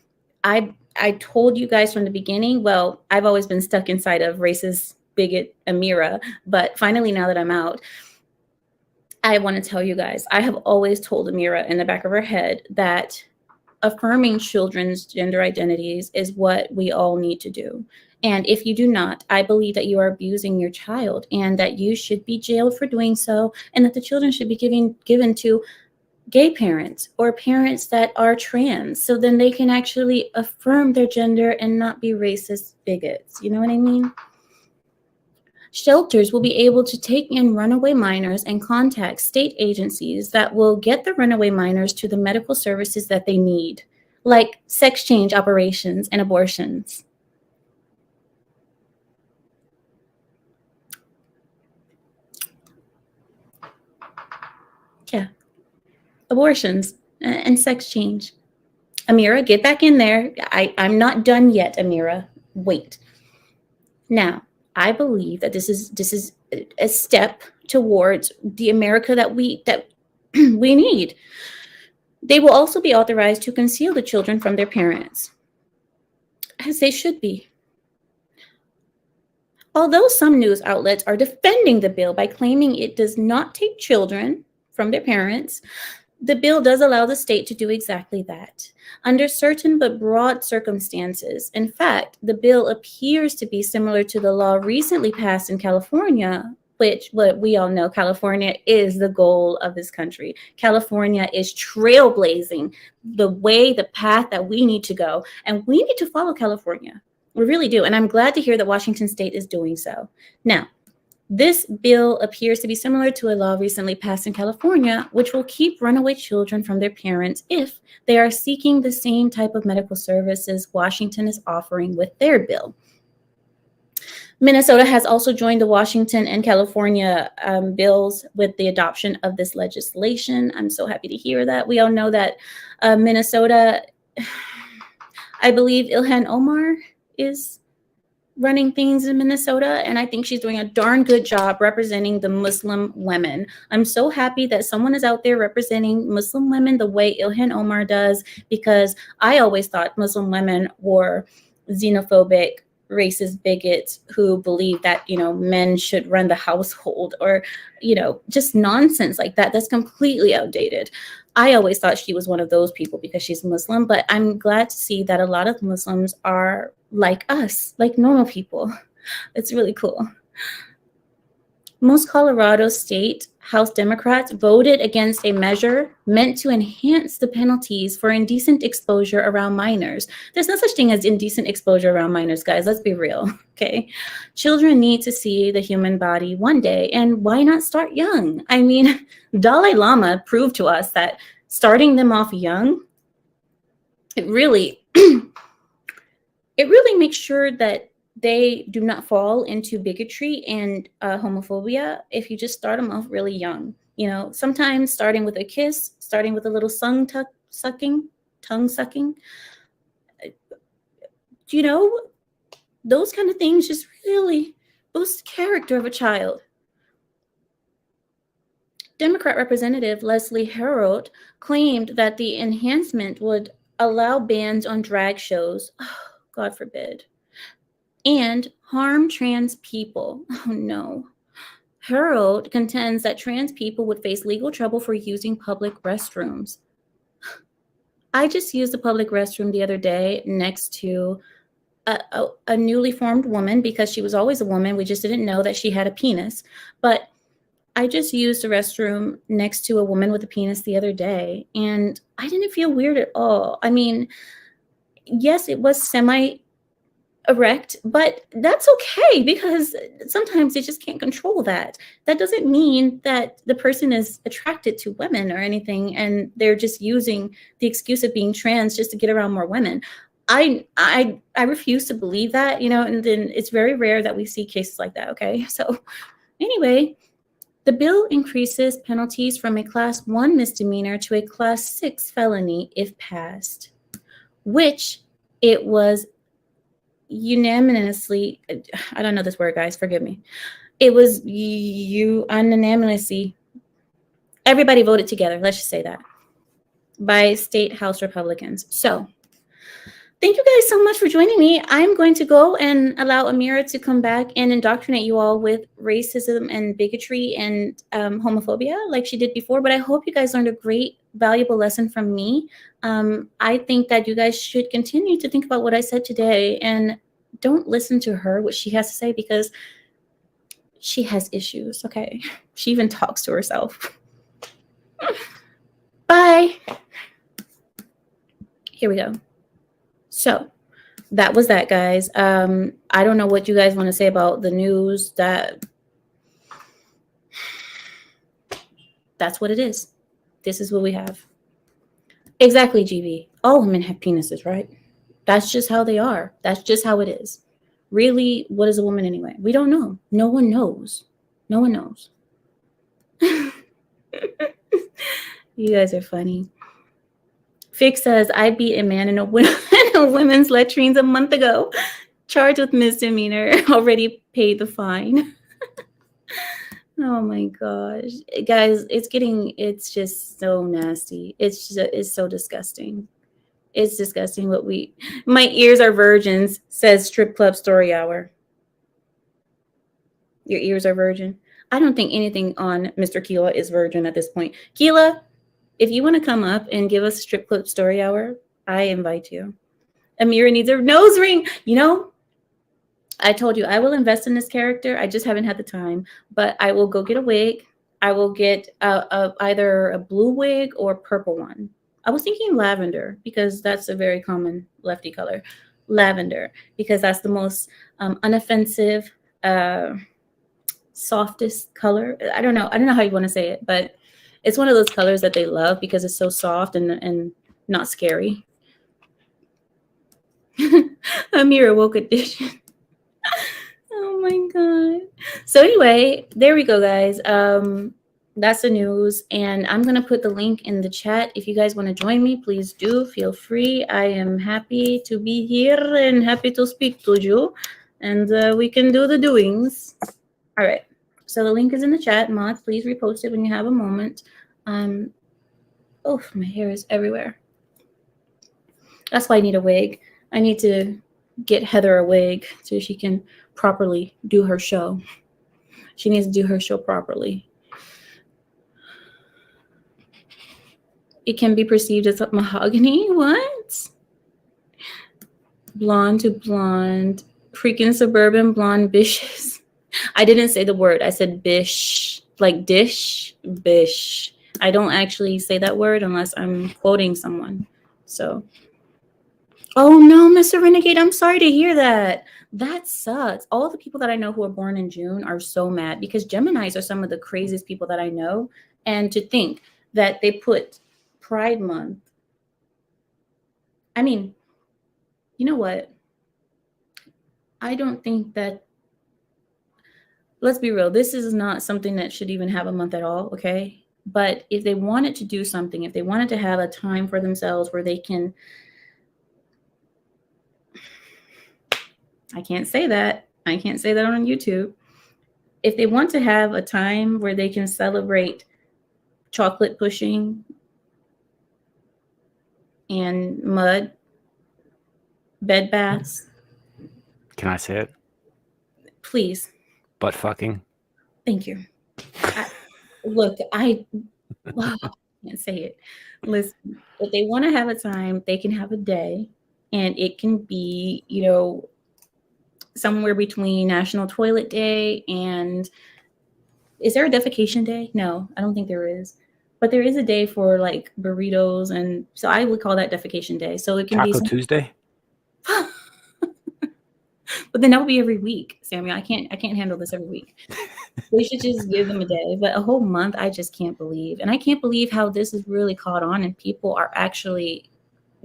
I told you guys from the beginning, well, I've always been stuck inside of racist bigot Amira, but finally now that I'm out, I want to tell you guys, I have always told Amira in the back of her head that affirming children's gender identities is what we all need to do. And if you do not, I believe that you are abusing your child and that you should be jailed for doing so, and that the children should be given to gay parents or parents that are trans, so then they can actually affirm their gender and not be racist bigots. You know what I mean? Shelters will be able to take in runaway minors and contact state agencies that will get the runaway minors to the medical services that they need, like sex change operations and abortions. Yeah, abortions and sex change. Amira, get back in there. I'm not done yet, Amira. Wait. Now, I believe that this is a step towards the America that we we need. They will also be authorized to conceal the children from their parents, as they should be. Although some news outlets are defending the bill by claiming it does not take children from their parents, the bill does allow the state to do exactly that, under certain but broad circumstances. In fact, the bill appears to be similar to the law recently passed in California, which, what we all know, California is the goal of this country. California is trailblazing the path that we need to go, and we need to follow California. We really do, and I'm glad to hear that Washington State is doing so. Now, this bill appears to be similar to a law recently passed in California, which will keep runaway children from their parents if they are seeking the same type of medical services Washington is offering with their bill. Minnesota has also joined the Washington and California bills with the adoption of this legislation. I'm so happy to hear that. We all know that Minnesota, I believe Ilhan Omar is running things in Minnesota, and I think she's doing a darn good job representing the Muslim women. I'm so happy that someone is out there representing Muslim women the way Ilhan Omar does, because I always thought Muslim women were xenophobic, racist bigots who believe that, you know, men should run the household, or, you know, just nonsense like that. That's completely outdated. I always thought she was one of those people because she's Muslim, but I'm glad to see that a lot of Muslims are like us, like normal people. It's really cool. Most Colorado State House Democrats voted against a measure meant to enhance the penalties for indecent exposure around minors. There's no such thing as indecent exposure around minors, guys. Let's be real, okay? Children need to see the human body one day, and why not start young? I mean, Dalai Lama proved to us that starting them off young, it really makes sure that they do not fall into bigotry and homophobia if you just start them off really young. You know, sometimes starting with a kiss, starting with a little tongue sucking, you know, those kind of things just really boost the character of a child. Democrat Representative Leslie Herold claimed that the enhancement would allow bans on drag shows, God forbid, and harm trans people. Oh no. Herold contends that trans people would face legal trouble for using public restrooms. I just used a public restroom the other day next to a newly formed woman, because she was always a woman. We just didn't know that she had a penis. But I just used a restroom next to a woman with a penis the other day, and I didn't feel weird at all. I mean, yes, it was semi-erect, but that's okay, because sometimes they just can't control that. That doesn't mean that the person is attracted to women or anything, and they're just using the excuse of being trans just to get around more women. I refuse to believe that, you know, and then it's very rare that we see cases like that, okay? So anyway, the bill increases penalties from a Class 1 misdemeanor to a Class 6 felony if passed, which it was unanimously, I don't know this word, guys, forgive me. It was unanimously, everybody voted together, let's just say that, by state House Republicans. So thank you guys so much for joining me. I'm going to go and allow Amira to come back and indoctrinate you all with racism and bigotry and homophobia like she did before. But I hope you guys learned a great, valuable lesson from me. I think that you guys should continue to think about what I said today and don't listen to her, what she has to say, because she has issues, okay? She even talks to herself. Bye. Here we go. So that was that, guys. I don't know what you guys want to say about the news. That's what it is. This is what we have. Exactly, GB. All women have penises, right? That's just how they are. That's just how it is. Really, what is a woman anyway? We don't know. No one knows. No one knows. You guys are funny. Fix says, I beat a man in a women's latrines a month ago. Charged with misdemeanor. Already paid the fine. Oh my gosh. Guys, it's just so nasty. It's so disgusting. It's disgusting my ears are virgins, says Strip Club Story Hour. Your ears are virgin. I don't think anything on Mr. Keela is virgin at this point. Keela, if you want to come up and give us Strip Club Story Hour, I invite you. Amira needs a nose ring. You know, I told you I will invest in this character. I just haven't had the time, but I will go get a wig. I will get either a blue wig or purple one. I was thinking lavender because that's a very common lefty color. Lavender, because that's the most unoffensive, softest color. I don't know how you want to say it, but it's one of those colors that they love because it's so soft and not scary. Amira woke edition. Oh my god. So anyway, there we go, guys. That's the news, and I'm gonna put the link in the chat. If you guys want to join me, please do. Feel free. I am happy to be here and happy to speak to you, and we can do the doings. All right. So the link is in the chat. Mods, please repost it when you have a moment. Oh, my hair is everywhere. That's why I need a wig. I need to get Heather a wig so she can properly do her show. She needs to do her show properly. It can be perceived as mahogany. What? Blonde to blonde. Freaking suburban blonde bishes. I didn't say the word. I said bish. Like dish. Bish. I don't actually say that word unless I'm quoting someone. So. Oh no, Mr. Renegade, I'm sorry to hear that. That sucks. All the people that I know who are born in June are so mad because Geminis are some of the craziest people that I know. And to think that they put Pride Month. I mean, you know what? I don't think that, let's be real, this is not something that should even have a month at all, okay? But if they wanted to do something, if they wanted to have a time for themselves where they can, I can't say that. I can't say that on YouTube. If they want to have a time where they can celebrate chocolate pushing and mud, bed baths. Can I say it? Please. Butt fucking. Thank you. Look, I can't say it. Listen, if they want to have a time, they can have a day, and it can be, you know, somewhere between National Toilet Day and, is there a defecation day? No, I don't think there is. But there is a day for like burritos, and so I would call that defecation day. So it can Taco be Tuesday. But then that would be every week, Samuel. I can't handle this every week. They should just give them a day, but a whole month, I just can't believe. And I can't believe how this is really caught on, and people are actually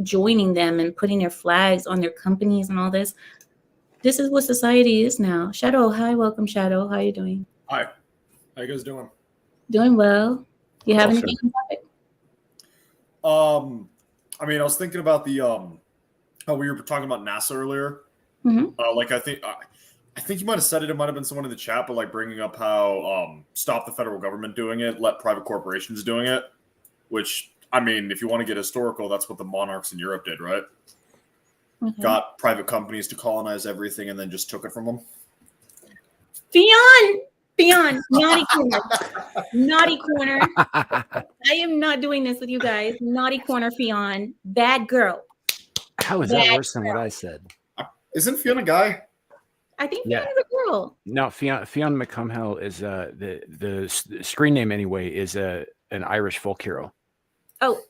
joining them and putting their flags on their companies and all this. This is what society is now. Shadow, hi, welcome, Shadow. How are you doing? Hi, how you guys doing? Doing well. You have Awesome. anything on topic? I mean, I was thinking about the how we were talking about NASA earlier. Mm-hmm. Like I think you might have said it. It might have been someone in the chat, but like bringing up how stop the federal government doing it, let private corporations doing it. Which, I mean, if you want to get historical, that's what the monarchs in Europe did, right? Mm-hmm. Got private companies to colonize everything and then just took it from them. Beyond, naughty corner. Naughty corner. I am not doing this with you guys. Naughty corner, Fionn. Bad girl. How is that worse than what I said? Isn't Fionn a guy? I think Fionn is a girl. No, Fionn McCumhell is the screen name anyway is an Irish folk hero. Oh,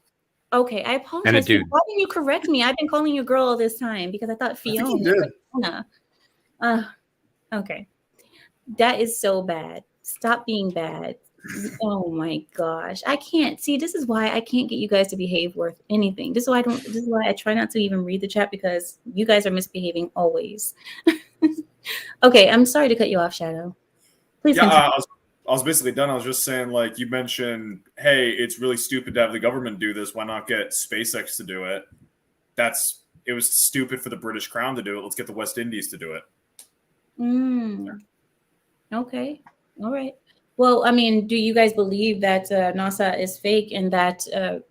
okay. I apologize. And a dude. Why didn't you correct me? I've been calling you girl all this time because I thought Fionn. I think you did. Was like, okay. That is so bad. Stop being bad. Oh my gosh. I can't see. This is why I can't get you guys to behave worth anything. This is why I try not to even read the chat, because you guys are misbehaving always. Okay, I'm sorry to cut you off, Shadow. Please. Yeah, I I was basically done. I was just saying, like, you mentioned, hey, it's really stupid to have the government do this. Why not get SpaceX to do it? It was stupid for the British Crown to do it. Let's get the West Indies to do it. Okay. All right. Well, I mean, do you guys believe that NASA is fake and that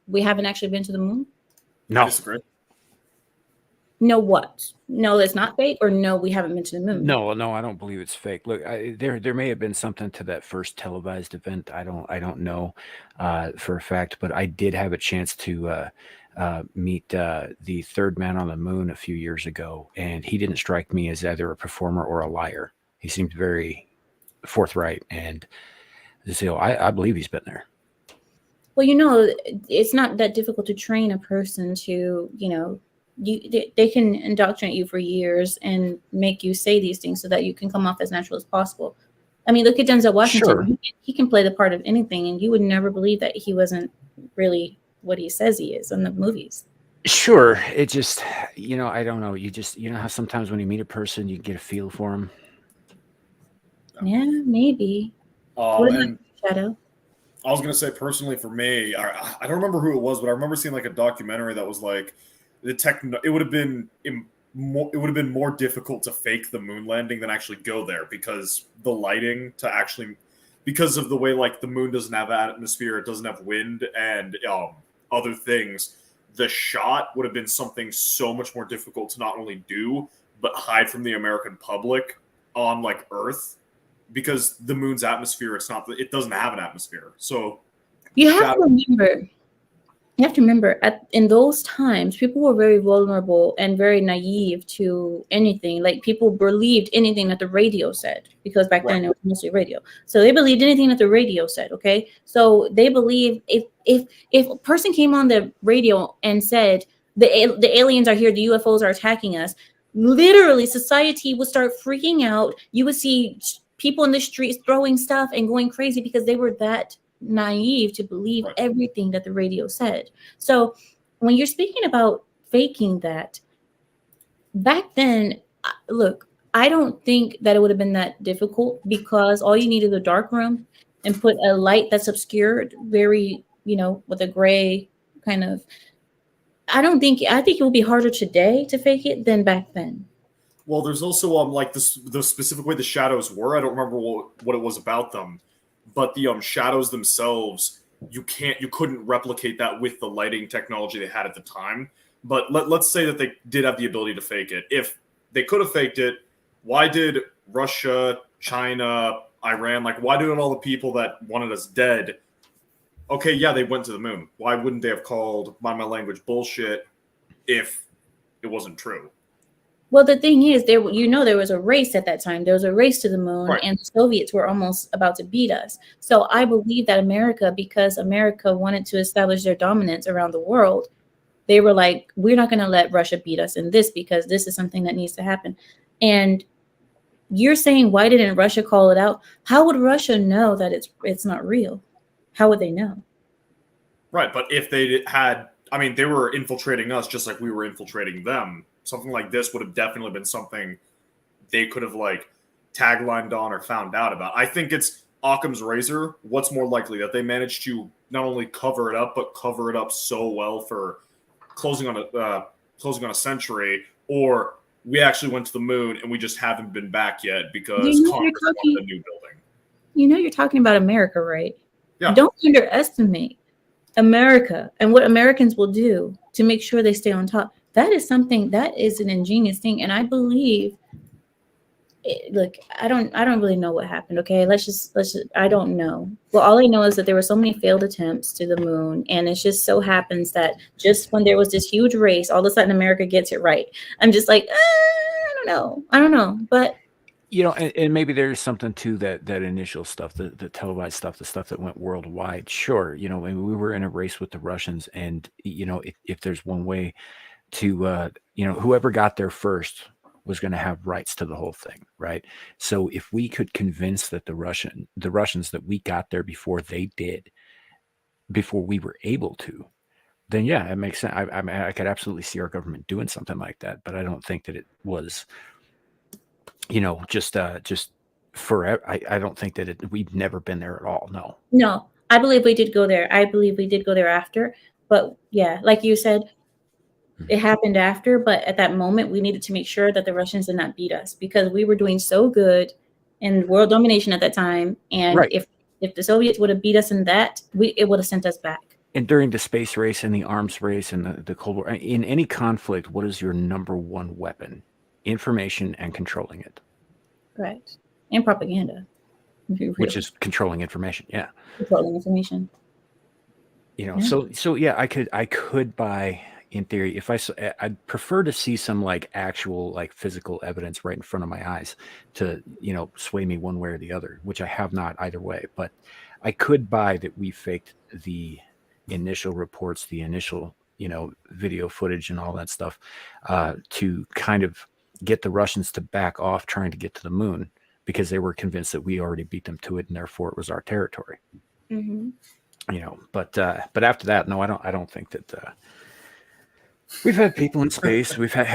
we haven't actually been to the moon? No. I disagree. No, what? No, it's not fake, or no, we haven't been to the moon. No, I don't believe it's fake. Look, there may have been something to that first televised event. I don't know for a fact, but I did have a chance to meet the third man on the moon a few years ago, and he didn't strike me as either a performer or a liar. He seemed very forthright, and so I believe he's been there. Well, it's not that difficult to train a person to, they can indoctrinate you for years and make you say these things so that you can come off as natural as possible. I mean, look at Denzel Washington. Sure. He can play the part of anything, and you would never believe that he wasn't really what he says he is in the movies. Sure. It just, I don't know. You know how sometimes when you meet a person, you get a feel for them. Yeah, maybe. What about Shadow? I was gonna say, personally, for me, I don't remember who it was, but I remember seeing like a documentary that was like it would have been more difficult to fake the moon landing than actually go there, because the lighting because of the way, like, the moon doesn't have atmosphere, it doesn't have wind, and other things. The shot would have been something so much more difficult to not only do but hide from the American public on, like, Earth. Because the moon's atmosphere, it doesn't have an atmosphere. So you have to remember in those times, people were very vulnerable and very naive to anything. Like, people believed anything that the radio said, because back then it was mostly radio. So they believed anything that the radio said. Okay. So they believed if a person came on the radio and said the aliens are here, the UFOs are attacking us, literally society would start freaking out. You would see people in the streets throwing stuff and going crazy because they were that naive to believe everything that the radio said. So when you're speaking about faking that, back then, look, I don't think that it would have been that difficult, because all you need is a dark room and put a light that's obscured, very, with a gray kind of. I think it will be harder today to fake it than back then. Well, there's also like the specific way the shadows were. I don't remember what it was about them, but the shadows themselves, you couldn't replicate that with the lighting technology they had at the time. But let's say that they did have the ability to fake it. If they could have faked it, why did Russia, China, Iran, like, why did all the people that wanted us dead? Okay, yeah, they went to the moon. Why wouldn't they have called, mind my language, bullshit if it wasn't true? Well, the thing is, there was a race at that time. There was a race to the moon, and the Soviets were almost about to beat us. So I believe that America, because America wanted to establish their dominance around the world, they were like, we're not going to let Russia beat us in this, because this is something that needs to happen. And you're saying, why didn't Russia call it out? How would Russia know that it's not real? How would they know? Right, but if they had, I mean, they were infiltrating us just like we were infiltrating them. Something like this would have definitely been something they could have, like, taglined on or found out about. I think it's Occam's razor. What's more likely, that they managed to not only cover it up, but cover it up so well for closing on a century, or we actually went to the moon and we just haven't been back yet because Congress wanted a new building. You're talking about America, right? Yeah. Don't underestimate America and what Americans will do to make sure they stay on top. That is an ingenious thing. And I believe, look, I don't really know what happened. Okay. I don't know. Well, all I know is that there were so many failed attempts to the moon. And it just so happens that just when there was this huge race, all of a sudden America gets it right. I'm just like, I don't know. But and maybe there's something to that initial stuff, the televised stuff, the stuff that went worldwide. Sure. We were in a race with the Russians, and, if there's one way to, whoever got there first was going to have rights to the whole thing, right? So if we could convince that the Russians that we got there before they did, before we were able to, then yeah, it makes sense. I mean, I could absolutely see our government doing something like that, but I don't think that it was, just forever. I don't think that we've never been there at all. No. No, I believe we did go there. I believe we did go there after. But yeah, like you said, it happened after. But at that moment, we needed to make sure that the Russians did not beat us because we were doing so good in world domination at that time. And Right. if the Soviets would have beat us in that, it would have sent us back. And during the space race and the arms race and the Cold War, in any conflict, what is your number one weapon? Information and controlling it. Right. And propaganda. Which is controlling information. Yeah. Controlling information. You know, so yeah, I could buy, in theory, if I'd prefer to see some like actual like physical evidence right in front of my eyes to, you know, sway me one way or the other, which I have not either way. But I could buy that we faked the initial reports, the initial, you know, video footage and all that stuff to kind of get the Russians to back off trying to get to the moon because they were convinced that we already beat them to it and therefore it was our territory. Mm-hmm. You know, but after that, no, I don't think that we've had people in space. We've had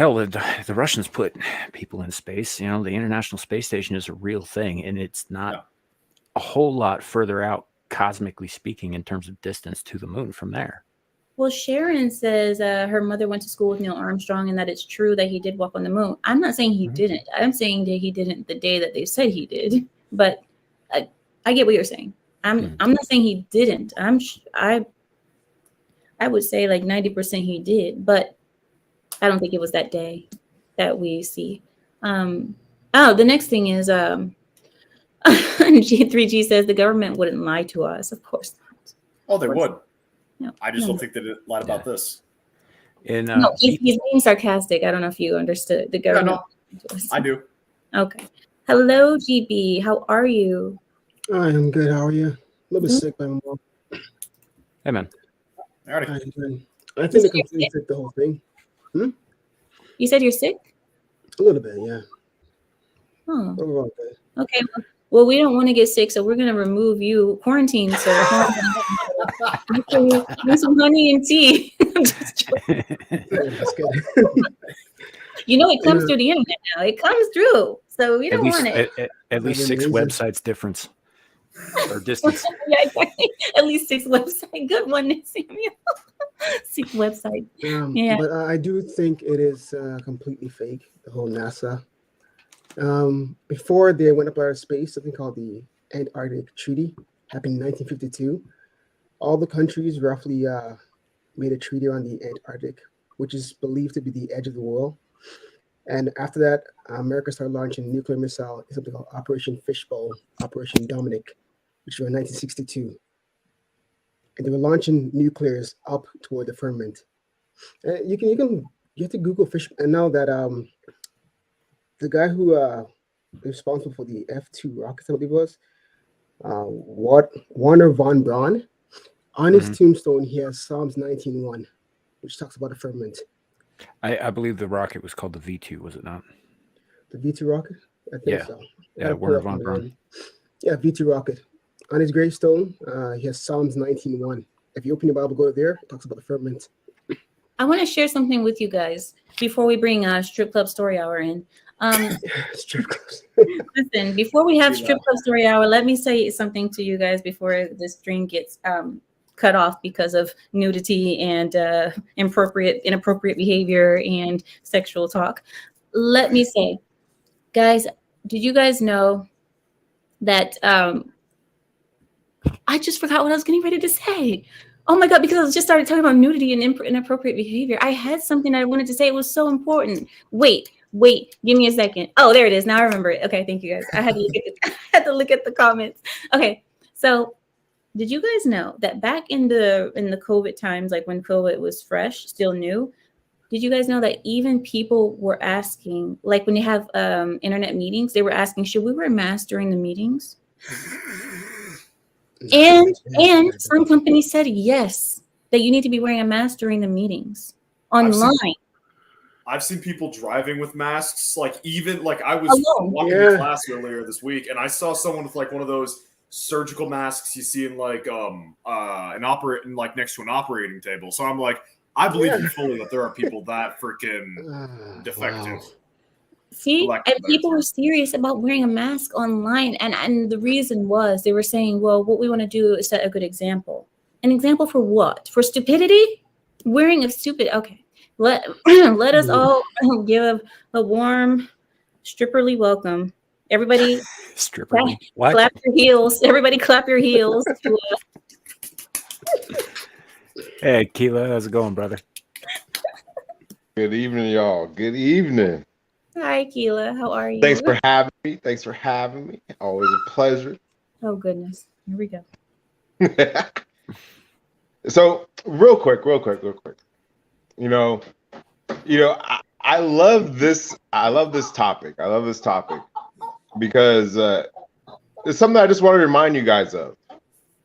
the Russians put people in space. You know, the International Space Station is a real thing, and it's not a whole lot further out, cosmically speaking, in terms of distance to the moon from there. Well, Sharon says her mother went to school with Neil Armstrong and that it's true that he did walk on the moon. I'm not saying he didn't. I'm saying that he didn't the day that they said he did. But I get what you're saying. I'm not saying he didn't. I would say like 90% he did, but I don't think it was that day that we see. The next thing is G3G says the government wouldn't lie to us. Of course not. Oh, they would. No, I just don't think they lied about this. And no, he's being sarcastic. I don't know if you understood the government. No, I do. Okay. Hello, GB. How are you? I am good. How are you? A little bit sick, but I'm well. Hey, man. I think they completely took the whole thing. You said you're sick? A little bit, yeah. Oh. Overall, good. Okay. Well, we don't want to get sick, so we're gonna remove you, quarantine. So drink some honey and tea. I'm just joking. That's good. You know, it comes through the internet now. It comes through, so we don't want it. At least 6 websites difference or distance. Yeah, exactly. At least 6 websites. Good one, Samuel. 6 websites. Yeah. But I do think it is completely fake. The whole NASA. Before they went up out of space, something called the Antarctic Treaty happened in 1952. All the countries roughly made a treaty on the Antarctic, which is believed to be the edge of the world. And after that, America started launching a nuclear missile, something called Operation Fishbowl, Operation Dominic, which was in 1962. And they were launching nuclears up toward the firmament. You have to Google fish, and now that the guy who was responsible for the F-2 rockets, I believe it was, Warner von Braun, on his tombstone, he has Psalms 19:1, which talks about the firmament. I believe the rocket was called the V2, was it not? The V2 rocket? I think so. Yeah, Warner von Braun. Yeah, V2 rocket. On his gravestone, he has Psalms 19:1. If you open your Bible, go there, it talks about the firmament. I want to share something with you guys before we bring Strip Club Story Hour in. Strip clubs. Listen, before we have Strip Club Story Hour, let me say something to you guys before this stream gets cut off because of nudity and inappropriate behavior and sexual talk. Let me say, guys, did you guys know that I just forgot what I was getting ready to say. Oh my God, because I just started talking about nudity and inappropriate behavior. I had something I wanted to say. It was so important. Wait, give me a second. Oh, there it is. Now I remember it. Okay, thank you guys. I had to look at the comments. Okay, so did you guys know that back in the COVID times, like when COVID was fresh, still new, did you guys know that even people were asking, like when you have internet meetings, they were asking, should we wear masks during the meetings? And some companies said yes, that you need to be wearing a mask during the meetings online. I've seen people driving with masks, like even like I was walking to class earlier this week, and I saw someone with like one of those surgical masks you see in like next to an operating table. So I'm like, I believe fully that there are people that freaking defective. See, Lack of and a better people term. were serious about wearing a mask online, and the reason was they were saying, well, what we want to do is set a good example. An example for what? For stupidity? Wearing a stupid. Okay, let let us all give a warm stripperly welcome. Everybody, Stripperly. What? clap your heels. Everybody, clap your heels. Hey, Keela, how's it going, brother? Good evening, y'all. Good evening. Hi, Keela. How are you? Thanks for having me. Thanks for having me. Always a pleasure. Oh goodness. Here we go. So, real quick. You know, I love this. I love this topic. I love this topic because it's something I just want to remind you guys of.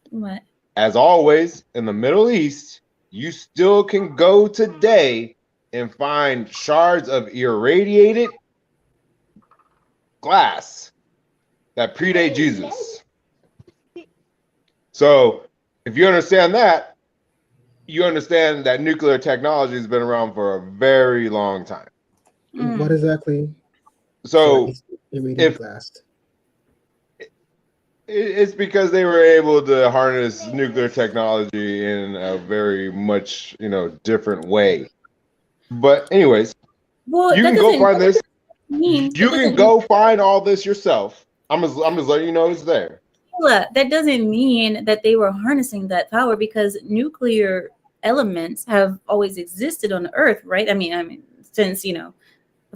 What? As always, in the Middle East, you still can go today and find shards of irradiated glass that predate Jesus. So, if you understand that, you understand that nuclear technology has been around for a very long time. What exactly? So, irradiated glass. It's because they were able to harness nuclear technology in a very much, different way. But anyways, well, you can go find this. You can go find all this yourself. I'm just letting you know it's there. That doesn't mean that they were harnessing that power, because nuclear elements have always existed on the Earth, right? I mean, since a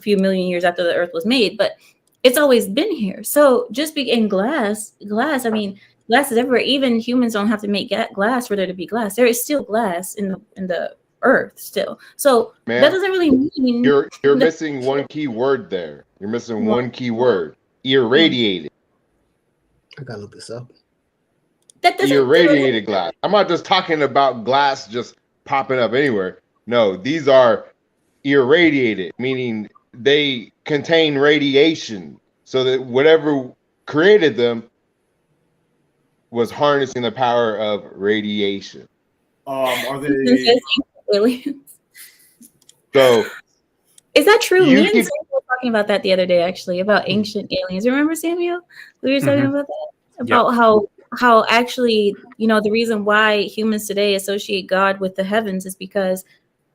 few million years after the Earth was made, but it's always been here. So just in glass. I mean, glass is everywhere. Even humans don't have to make glass for there to be glass. There is still glass in the Earth still. So that doesn't really mean you're missing one key word there. You're missing one key word: irradiated. I gotta look this up. That doesn't irradiated glass. I'm not just talking about glass just popping up anywhere. No, these are irradiated, meaning they contain radiation, so that whatever created them was harnessing the power of radiation. Are they aliens? So is that true? Me and Samuel were talking about that the other day, actually, about ancient aliens. Remember, Samuel? We were talking about that, about how actually, the reason why humans today associate God with the heavens is because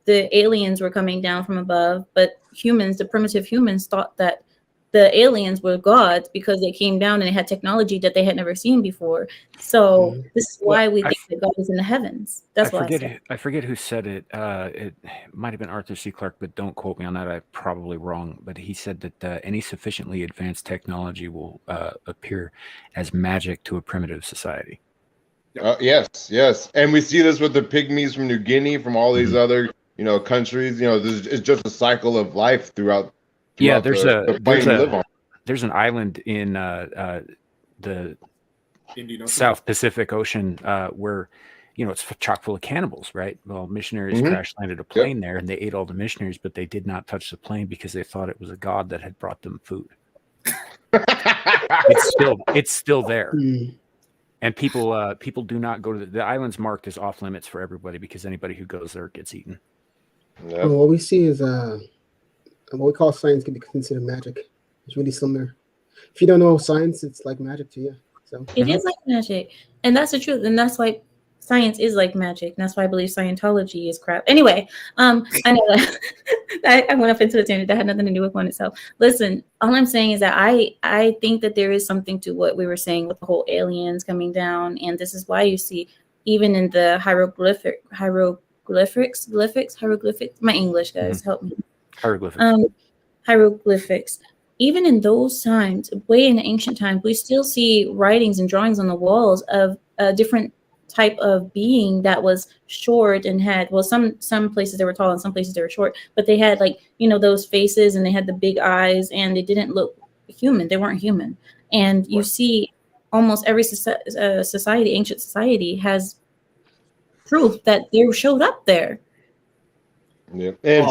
the aliens were coming down from above, but the primitive humans, thought that the aliens were gods because they came down and they had technology that they had never seen before. So this is why we think that God is in the heavens. That's why I forget who said it. It might have been Arthur C. Clarke, but don't quote me on that. I'm probably wrong. But he said that any sufficiently advanced technology will appear as magic to a primitive society. Yes, and we see this with the pygmies from New Guinea, from all these other countries. It's just a cycle of life throughout. Yeah, there's an island in the South Pacific Ocean where it's chock full of cannibals, right? Well, missionaries crash landed a plane there, and they ate all the missionaries, but they did not touch the plane because they thought it was a god that had brought them food. It's still there. And people do not go to the island's marked as off limits for everybody, because anybody who goes there gets eaten. Well, what we see is what we call science can be considered magic. It's really similar. If you don't know science, it's like magic to you. So it is like magic, and that's the truth, and that's why science is like magic. And that's why I believe Scientology is crap. Anyway, I know that I went up into a tangent that had nothing to do with one itself. Listen, all I'm saying is that I think that there is something to what we were saying with the whole aliens coming down, and this is why you see even in the hieroglyphics. My English, guys, help me. Hieroglyphics. Even in those times, way in the ancient times, we still see writings and drawings on the walls of a different type of being that was short and had, well, some places they were tall and some places they were short, but they had those faces and they had the big eyes and they didn't look human. They weren't human. And you see almost every society, ancient society, has proof that they showed up there. Yeah, and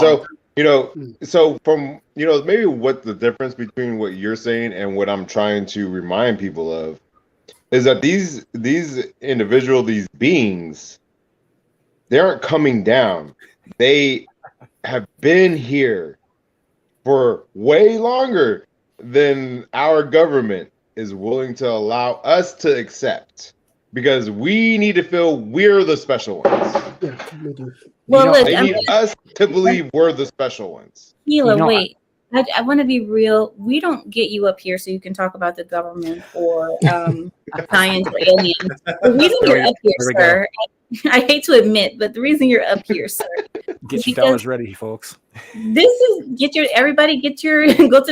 so from maybe what the difference between what you're saying and what I'm trying to remind people of is that these beings, they aren't coming down. They have been here for way longer than our government is willing to allow us to accept, because we need to feel we're the special ones. Yeah, we do. Well, look, They need us to believe we're the special ones. Keela, wait. I want to be real. We don't get you up here so you can talk about the government or science or aliens. The reason you're up here, sir, I hate to admit, but the reason you're up here, sir, get your dollars ready, folks. This is go to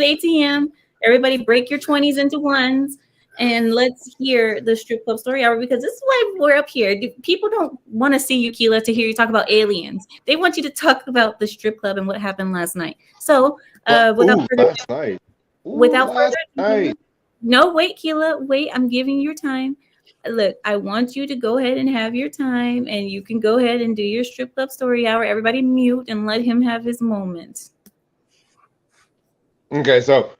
the ATM. Everybody break your 20s into ones, and let's hear the strip club story hour, because this is why we're up here. People don't want to see you, Keela, to hear you talk about aliens. They want you to talk about the strip club and what happened last night. So, without further ado, no, wait, Keela, wait. I'm giving you your time. Look, I want you to go ahead and have your time, and you can go ahead and do your strip club story hour. Everybody mute and let him have his moment. Okay, so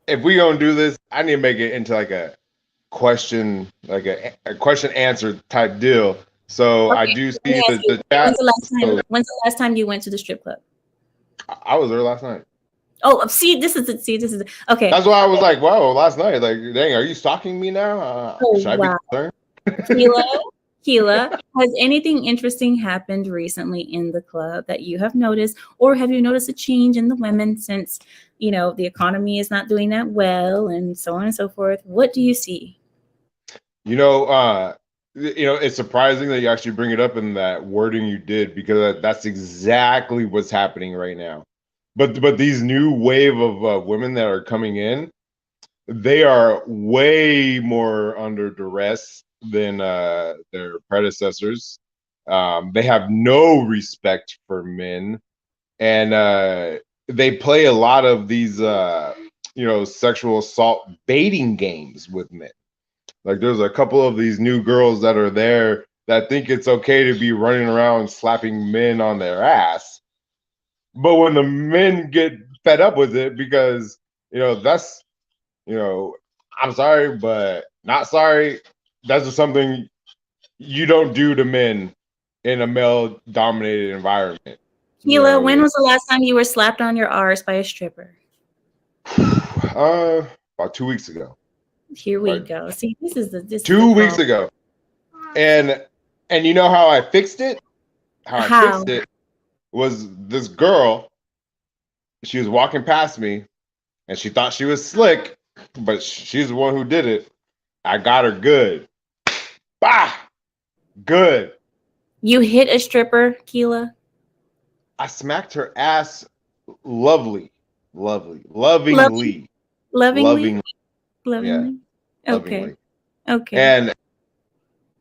if we gonna do this, I need to make it into like a question, like a question answer type deal. So okay, I do see the chat. When's the last time you went to the strip club? I was there last night. Oh, this is okay. That's why I was like, "Wow, last night! Like, dang, are you stalking me now? Should I be concerned?" Keela, has anything interesting happened recently in the club that you have noticed, or have you noticed a change in the women since the economy is not doing that well, and so on and so forth? What do you see? It's surprising that you actually bring it up in that wording you did, because that's exactly what's happening right now. But these new wave of women that are coming in, they are way more under duress than their predecessors. They have no respect for men, and they play a lot of these sexual assault baiting games with men. Like, there's a couple of these new girls that are there that think it's okay to be running around slapping men on their ass. But when the men get fed up with it, because that's I'm sorry, but not sorry. That's just something you don't do to men in a male-dominated environment. Keela, when was the last time you were slapped on your arse by a stripper? About 2 weeks ago. Here we go. See, this is 2 weeks ago, and you know how I fixed it? How I fixed it was this girl. She was walking past me, and she thought she was slick, but she's the one who did it. I got her good. Bah! Good. You hit a stripper, Keela? I smacked her ass lovingly. Yeah. Okay. And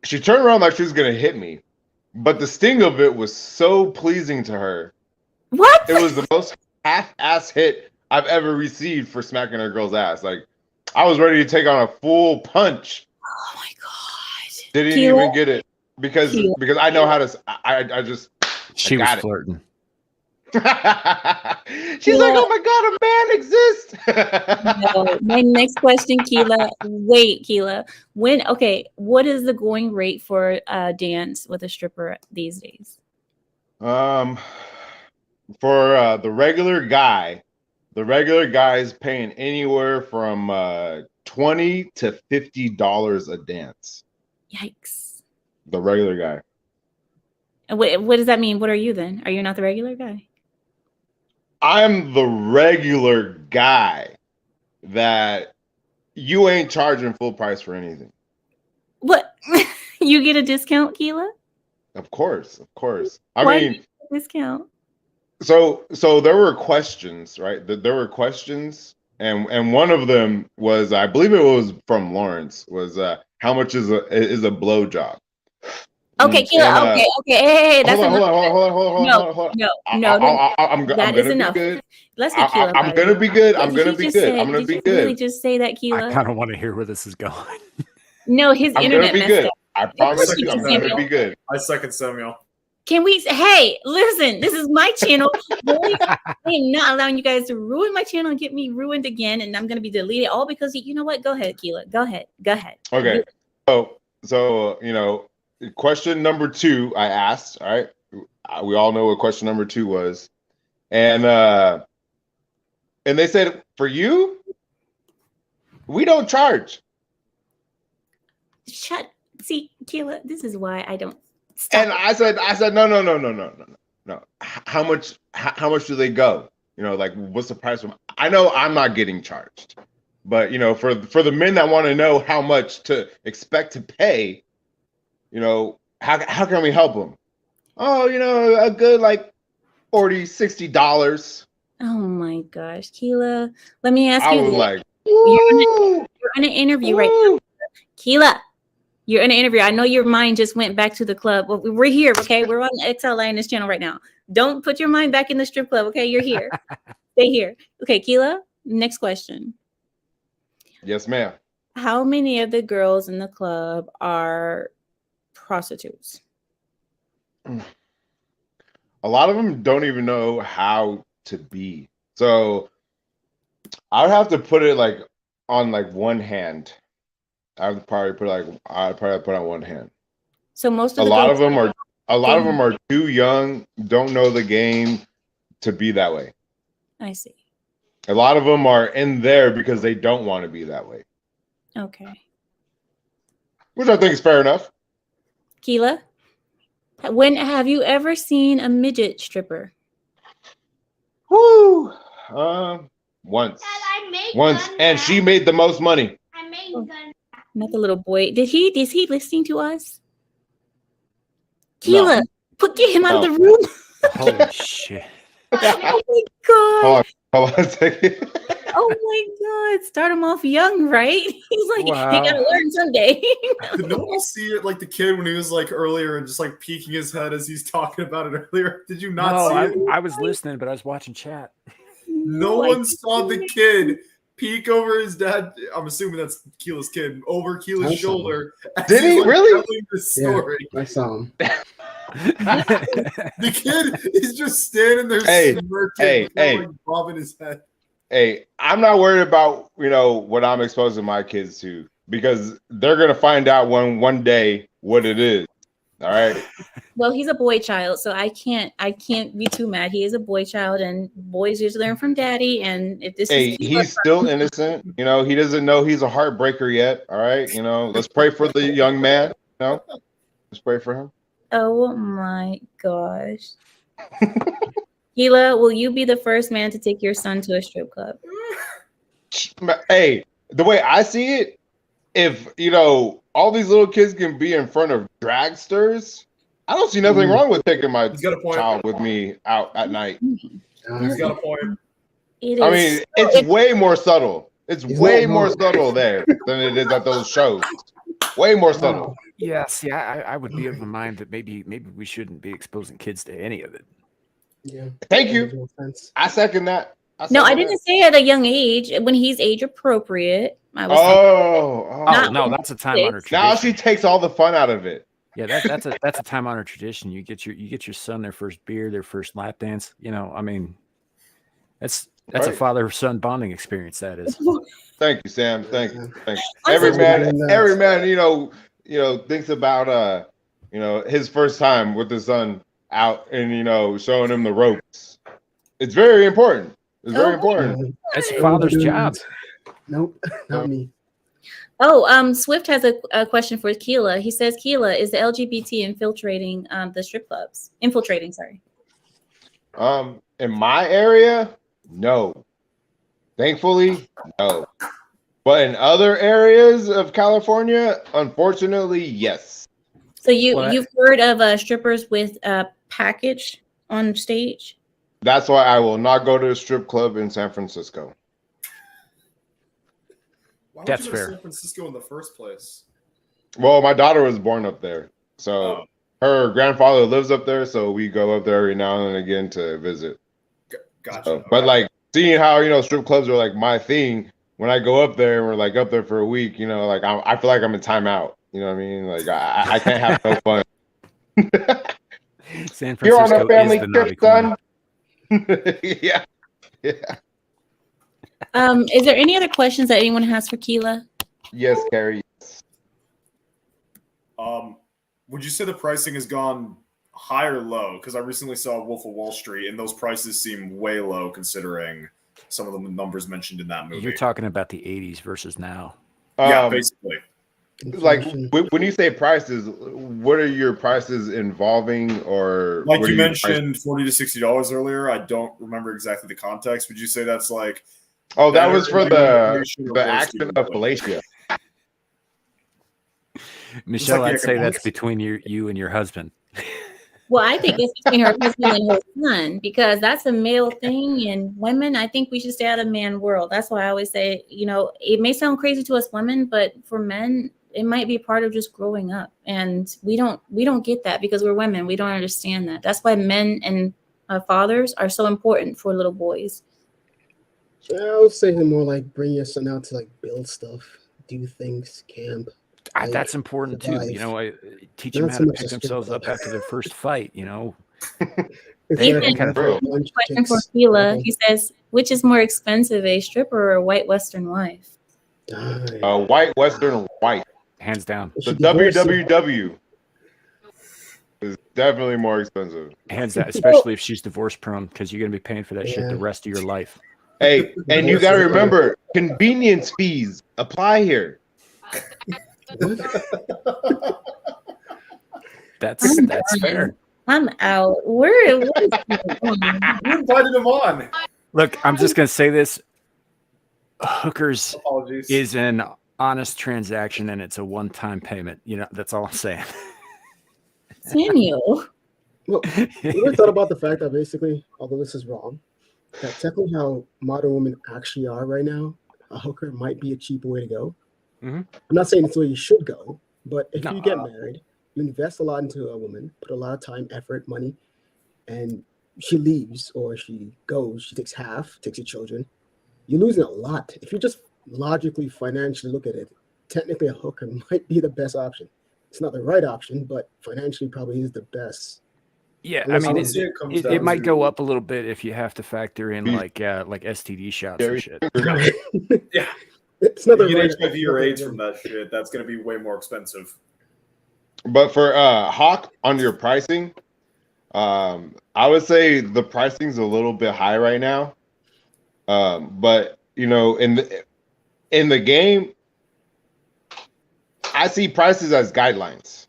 she turned around like she was gonna hit me, but the sting of it was so pleasing to her. What? It was the most half-ass hit I've ever received for smacking a girl's ass. Like, I was ready to take on a full punch. Oh my god! Didn't even get it because I know how to. I just. She was flirting. She's like, "Oh my god, a man exists." No. My next question, Keela. Wait, Keela. What is the going rate for dance with a stripper these days? For the regular guy is paying anywhere from $20 to $50 a dance. Yikes! The regular guy. And what does that mean? What are you then? Are you not the regular guy? I'm the regular guy that you ain't charging full price for anything. What? You get a discount, Keela? Of course. Why do you get a discount? So there were questions, right? There were questions, and one of them was, I believe it was from Lawrence, was how much is a blowjob? Okay, Keila. Okay. Hey, that's hold on. No. I'm gonna be good. Let's get Keila. I'm gonna be good. Did you really just say that, Keila? I kind of want to hear where this is going. No, his internet messed up. I promise you, I'm gonna be good. I second Samuel. Can we? Hey, listen, this is my channel. I am not allowing you guys to ruin my channel and get me ruined again, and I'm gonna be deleted all because you know what? Go ahead, Keila. Go ahead. Okay. So question number 2, I asked. All right, we all know what question number 2 was, and And they said, for you, we don't charge. See, Keila, this is why I don't stop. And I said, no. How much do they go? You know, like what's the price? I know I'm not getting charged, but you know, for the men that want to know how much to expect to pay, you know, how can we help them? Oh, you know, a good like $40, $60. Oh my gosh, Keila, let me ask I you was this. like, You're in an interview right now. Keila, you're in an interview. I know your mind just went back to the club. Well, we're here, okay? We're on XL Lioness channel right now. Don't put your mind back in the strip club, okay? You're here. Stay here. Okay, Keila, next question. yes, ma'am. How many of the girls in the club are prostitutes? A lot of them don't even know how to be. So I would have to put it like on like one hand. I'd probably put on one hand. So most of A the lot girls of them are too young, don't know the game to be that way. I see. A lot of them are in there because they don't want to be that way. Okay. Which I think is fair enough. Keila, when have you ever seen a midget stripper? Woo! Once. Dad, Once. And she made the most money. I made gun. Not the little boy. Is he listening to us? Keila, get him out of the room. Holy shit. Oh my god. Hold on a second. Oh my god. Start him off young, right? He's like, he gotta learn someday. Did no one see it like the kid when he was like earlier and just like peeking his head as he's talking about it earlier? Did you not see it? I was listening, but I was watching chat. No one saw the kid peek over his dad. I'm assuming that's Keela's kid over Keela's shoulder. Did he really? The story. Yeah, I saw him. The kid is just standing there smirking, like bobbing his head. Hey, I'm not worried about, you know, what I'm exposing my kids to, because they're gonna find out one day what it is. All right. Well, he's a boy child, so I can't be too mad. He is a boy child, and boys usually learn from daddy. And if this he's still innocent, you know, he doesn't know he's a heartbreaker yet. All right, you know, let's pray for the young man. You know, let's pray for him. Oh my gosh. Keila, will you be the first man to take your son to a strip club? Hey, the way I see it, if, you know, all these little kids can be in front of dragsters, I don't see nothing wrong with taking my child with me out at night. He's got a point. I mean, it's way more subtle. It's way more subtle there than it is at those shows. Way more subtle. Yeah, see, I would be of the mind that maybe we shouldn't be exposing kids to any of it. Yeah. Thank you. I second that. I didn't say at a young age. When he's age appropriate. I was no, that's a time-honored tradition. Now she takes all the fun out of it. Yeah, that's a time-honored tradition. You get your son their first beer, their first lap dance. You know, I mean, that's a father-son bonding experience. That is. Thank you, Sam. Thank you. Every man, you know, thinks about you know, his first time with his son out and, you know, showing him the ropes. It's very important. It's very important. That's your father's job. Nope, not me. Oh, Swift has a question for Keila. He says, Keila, is the LGBT infiltrating the strip clubs? Infiltrating, sorry. In my area, no. Thankfully, no. But in other areas of California, unfortunately, yes. So you've heard of strippers with a package on stage? That's why I will not go to a strip club in San Francisco. Why That's would you go fair. to San Francisco in the first place? Well, my daughter was born up there, so her grandfather lives up there, so we go up there every now and again to visit. Gotcha. So, but like seeing how, you know, strip clubs are like my thing. When I go up there and we're like up there for a week, you know, like I feel like I'm in timeout. You know what I mean? Like I can't have no fun. San Francisco You're on a family is the trip, son. Yeah. Is there any other questions that anyone has for Keila? Yes, Carrie. Would you say the pricing has gone high or low? Because I recently saw Wolf of Wall Street, and those prices seem way low considering some of the numbers mentioned in that movie. You're talking about the 80s versus now. Yeah, basically. Like when you say prices, what are your prices involving, or like you mentioned $40 to $60 earlier? I don't remember exactly the context. Would you say that's like? Oh, that was for the action of fellatio. Michelle, like I'd say that's between you and your husband. Well, I think it's between her husband and her son, because that's a male thing, and women, I think we should stay out of man world. That's why I always say, you know, it may sound crazy to us women, but for men, it might be part of just growing up, and we don't get that because we're women. We don't understand that. That's why men and fathers are so important for little boys. I would say more like bring your son out to like build stuff, do things, camp. Like, that's important too. You know, I teach them Not how so to much pick a strip themselves up club. after their first fight. You know, Exactly. kind of Question for Sheila. He says, which is more expensive, a stripper or a white Western wife? White Western wife. Hands down. The WWW is definitely more expensive. Hands down, especially if she's divorce prone, because you're going to be paying for that shit the rest of your life. Hey, and you got to remember, convenience fees apply here. That's fair. I'm out. What is You invited him on. Look, I'm just going to say this. Hookers Apologies. is an honest transaction, and it's a one-time payment. You know, that's all I'm saying. Samuel? Well, you ever thought about the fact that basically, although this is wrong, that technically how modern women actually are right now, a hooker might be a cheaper way to go. Mm-hmm. I'm not saying it's the way you should go, but if you get married, you invest a lot into a woman, put a lot of time, effort, money, and she leaves or she goes, she takes half, takes your children, you're losing a lot. If you just logically, financially look at it, technically a hooker might be the best option. It's not the right option, but financially probably is the best. Yeah, I mean, it might go up a little bit if you have to factor in like STD shots and shit. Yeah, it's not the you get right HIV or AIDS from that shit. That's going to be way more expensive. But for Hawk, on your pricing, I would say the pricing's a little bit high right now. But you know, in the game, I see prices as guidelines.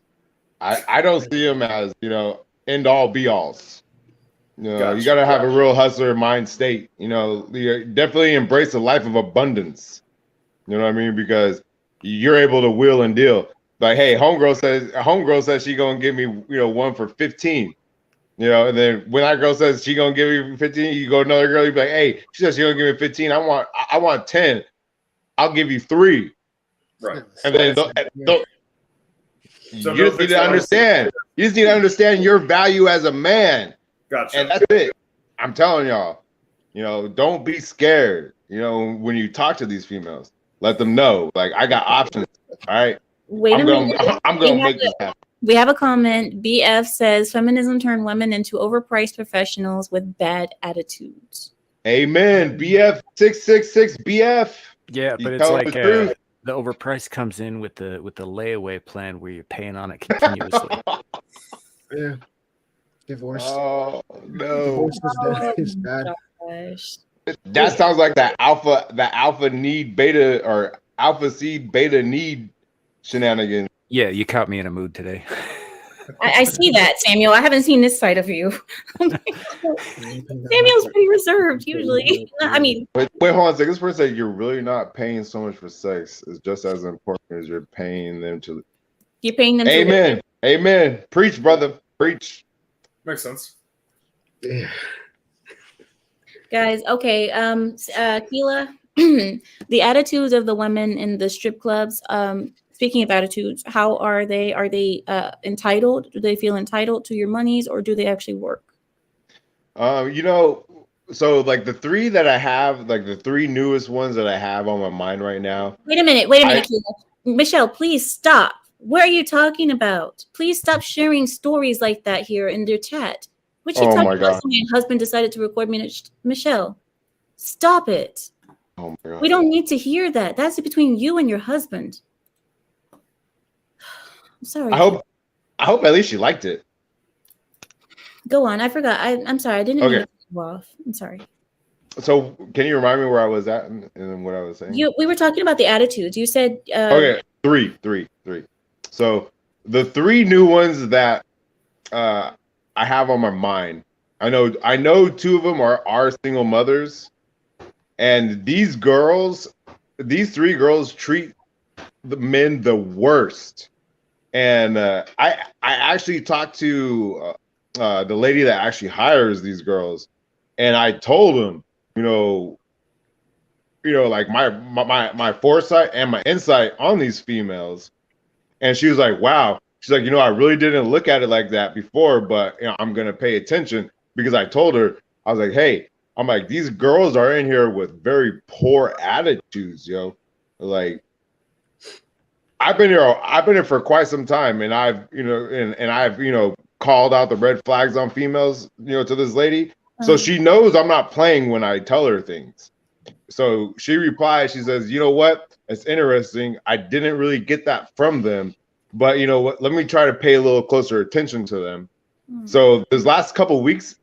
I don't see them as, you know, end all be alls. You know, Gotcha, you got to have a real hustler mind state. You know, you definitely embrace a life of abundance. You know what I mean? Because you're able to wheel and deal. Like, hey, homegirl says she gonna give me, you know, one for 15. You know, and then when that girl says she gonna give you 15, you go to another girl, you be like, hey, she says she gonna give me 15. I want 10. I'll give you 3. Right. And then you just need to understand. You just need to understand your value as a man. Gotcha. And that's it. I'm telling y'all, you know, don't be scared. You know, when you talk to these females, let them know, like, I got options. All right. Wait a minute. I'm gonna make this happen. We have a comment. BF says feminism turned women into overpriced professionals with bad attitudes. Amen. BF 666 BF. Yeah, but it's like the overprice comes in with the layaway plan where you're paying on it continuously. Yeah. Divorce. Oh no. Divorce is bad. Gosh. That sounds like the alpha need beta, or alpha seed beta need shenanigans. Yeah, you caught me in a mood today. I see that, Samuel. I haven't seen this side of you. Samuel's pretty reserved usually. I mean, wait, hold on a second. This person said you're really not paying so much for sex. It's just as important as you're paying them to. You're paying them. Amen. Amen. Preach, brother. Preach. Makes sense. Yeah. Guys, okay. Keela, the attitudes of the women in the strip clubs. Speaking of attitudes, how are they? Are they entitled? Do they feel entitled to your monies, or do they actually work? You know, so like the 3 that I have, like the 3 newest ones that I have on my mind right now. Wait a minute, Keela. Michelle, please stop. What are you talking about? Please stop sharing stories like that here in their chat. What you talking about? My husband decided to record me. Michelle, stop it. Oh my God. We don't need to hear that. That's between you and your husband. I'm sorry. I hope at least you liked it. Go on. I forgot. I'm sorry. I didn't mean to cut you off. I'm sorry. So can you remind me where I was at and what I was saying? We were talking about the attitudes. You said Okay, three. So the three new ones that I have on my mind. I know two of them are single mothers, and these three girls treat the men the worst. And I actually talked to the lady that actually hires these girls, and I told them, like my foresight and my insight on these females. And she was like, wow. She's like, I really didn't look at it like that before, but I'm gonna pay attention, because I told her, I was like, hey, I'm like, these girls are in here with very poor attitudes, yo. Like, I've been here for quite some time, and I've called out the red flags on females, to this lady. So she knows I'm not playing when I tell her things. So she replied, she says, you know what? It's interesting. I didn't really get that from them, but you know what? Let me try to pay a little closer attention to them. So this last couple of weeks,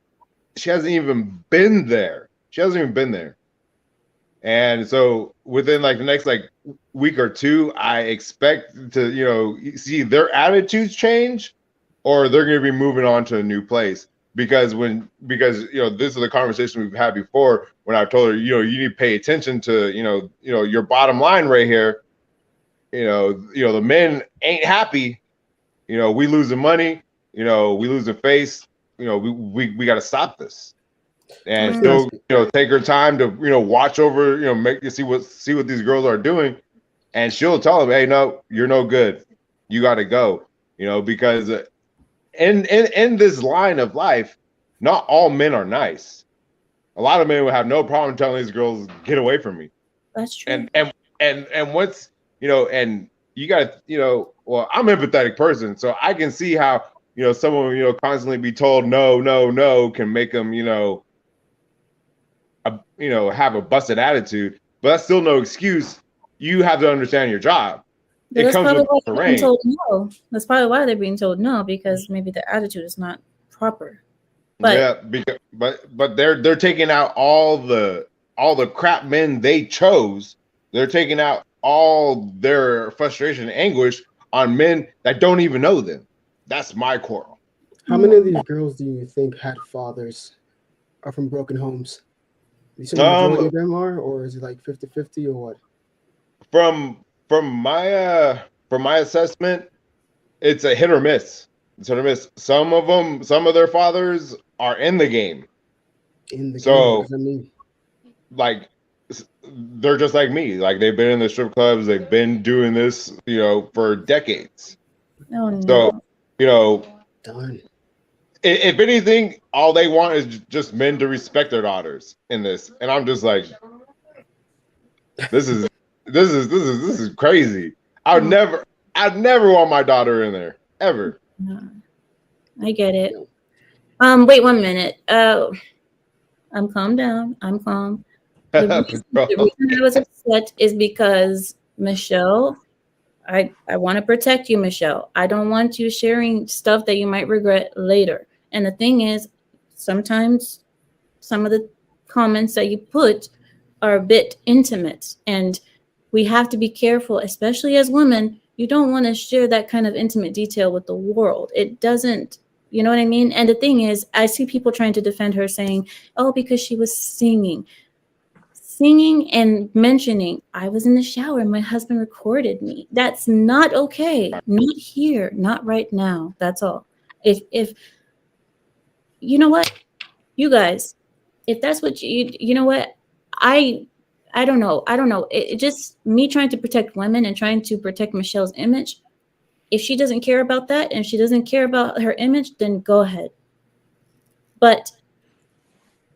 she hasn't even been there. And so within like the next week or two, I expect to, see their attitudes change, or they're going to be moving on to a new place. Because this is the conversation we've had before, when I told her, you need to pay attention to, your bottom line right here. The men ain't happy. We losing money. We losing face. We got to stop this. And still, take her time to, watch over, make you see what these girls are doing, and she'll tell them, hey, no, you're no good. You got to go. Because in this line of life, not all men are nice. A lot of men would have no problem telling these girls, get away from me. That's true. And once, and you got to, well, I'm an empathetic person, so I can see how, someone, constantly be told no can make them, have a busted attitude, but that's still no excuse. You have to understand your job. It comes with the rain. Told no. That's probably why they're being told no, because maybe the attitude is not proper. But yeah, but they're taking out all the crap men they chose. They're taking out all their frustration and anguish on men that don't even know them. That's my quarrel. How many of these girls do you think had fathers are from broken homes? Do you think the majority of them are, or is it like 50-50 or what? From my assessment, it's a hit or miss. Some of their fathers are in the game. What does that mean? Like, they're just like me. Like, they've been in the strip clubs. They've been doing this, for decades. Oh, no. So, Done. If anything, all they want is just men to respect their daughters in this. And I'm just like, this is crazy. I'd never want my daughter in there, ever. I get it. Wait 1 minute. I'm calm down. I'm calm. The reason I was upset is because, Michelle, I want to protect you, Michelle. I don't want you sharing stuff that you might regret later. And the thing is, sometimes some of the comments that you put are a bit intimate, and we have to be careful, especially as women. You don't want to share that kind of intimate detail with the world. It doesn't, you know what I mean? And the thing is, I see people trying to defend her saying, oh, because she was singing and mentioning, I was in the shower and my husband recorded me. That's not okay. Not here, not right now. That's all. If you know what, you guys, if that's what you know what, I don't know. It just me trying to protect women and trying to protect Michelle's image. If she doesn't care about that and she doesn't care about her image, then go ahead. But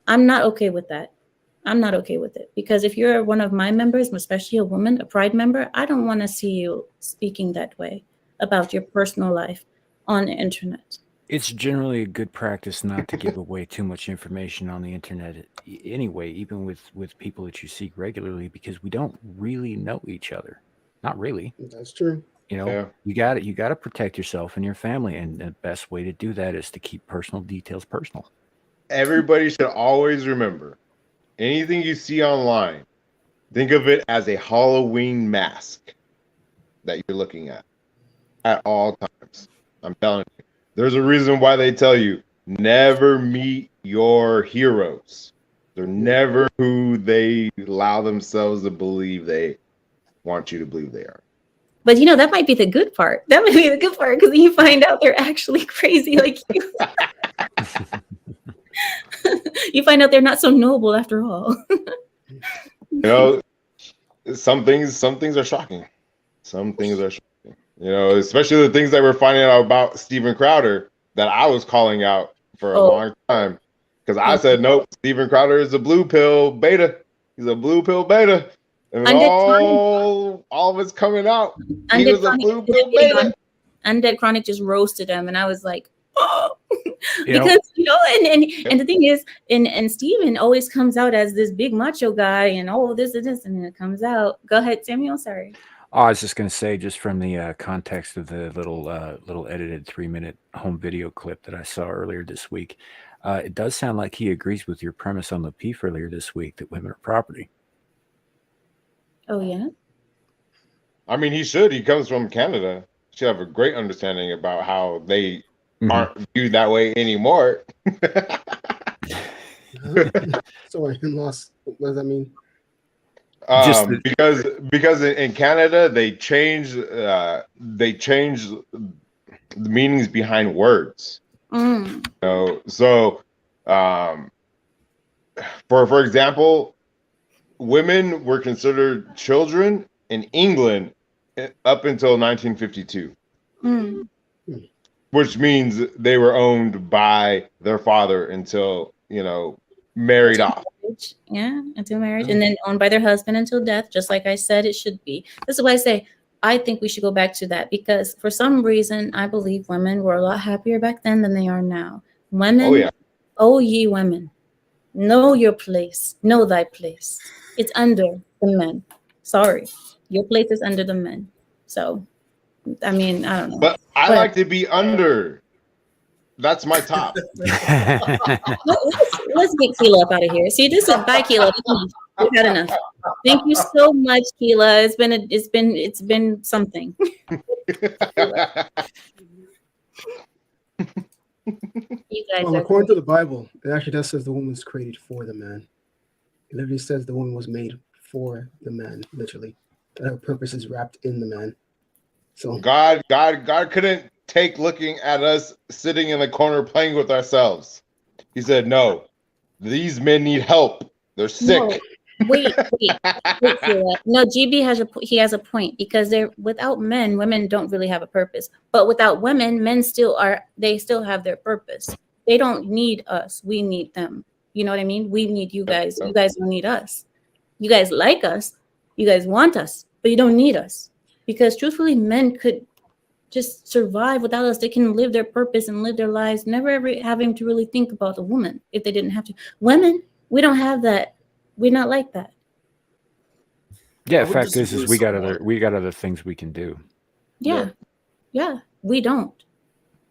I'm not okay with that. I'm not okay with it, because if you're one of my members, especially a woman, a Pride member, I don't want to see you speaking that way about your personal life on the internet. It's generally a good practice not to give away too much information on the internet anyway, even with people that you see regularly, because we don't really know each other. Not really. That's true. You got to protect yourself and your family, and the best way to do that is to keep personal details personal. Everybody should always remember, anything you see online, think of it as a Halloween mask that you're looking at all times. I'm telling you, there's a reason why they tell you never meet your heroes. They're never who they allow themselves to believe they want you to believe they are. But you know, that might be the good part. That might be the good part, because you find out they're actually crazy like you. You find out they're not so noble after all. You know, some things are shocking. Some things are shocking. You know, especially the things that we're finding out about Steven Crowder that I was calling out for a long time. Because I said, nope, Steven Crowder is a blue pill beta. He's a blue pill beta. And all of it's coming out. He was a blue pill beta. Undead Chronic just roasted him, and I was like, oh. Because you know, and the thing is, and Steven always comes out as this big macho guy, and this and this, and then it comes out. Go ahead, Samuel. Sorry. Oh, I was just going to say, just from the context of the little edited 3-minute home video clip that I saw earlier this week, it does sound like he agrees with your premise on the Peef earlier this week that women are property. Oh yeah. I mean, he should. He comes from Canada. He should have a great understanding about how they aren't viewed that way anymore. So in-laws, what does that mean? Because in Canada they change the meanings behind words. You know, so for example, women were considered children in England up until 1952, which means they were owned by their father until, you know, married off. Yeah, until marriage, and then owned by their husband until death, just like I said it should be. This is why I say I think we should go back to that, because for some reason I believe women were a lot happier back then than they are now. Women, oh ye women, know your place, know thy place. It's under the men. Sorry, your place is under the men. So, I mean, I don't know. But I like to be under. That's my top. Let's get Keela up out of here. See, this is bye, Keela. We've had enough. Thank you so much, Keela. It's been something. You guys well, according to the Bible, it actually does says the woman was created for the man. It literally says the woman was made for the man, literally. That her purpose is wrapped in the man. So God couldn't take looking at us sitting in the corner playing with ourselves. He said, no, these men need help. They're sick. No, wait. No, GB has a point, because without men, women don't really have a purpose. But without women, men still have their purpose. They don't need us. We need them. You know what I mean? We need you guys. You guys don't need us. You guys like us. You guys want us, but you don't need us. Because truthfully, men could just survive without us. They can live their purpose and live their lives, never ever having to really think about a woman if they didn't have to. Women, we don't have that. We're not like that. Yeah, fact is we got other things we can do. Yeah, we don't.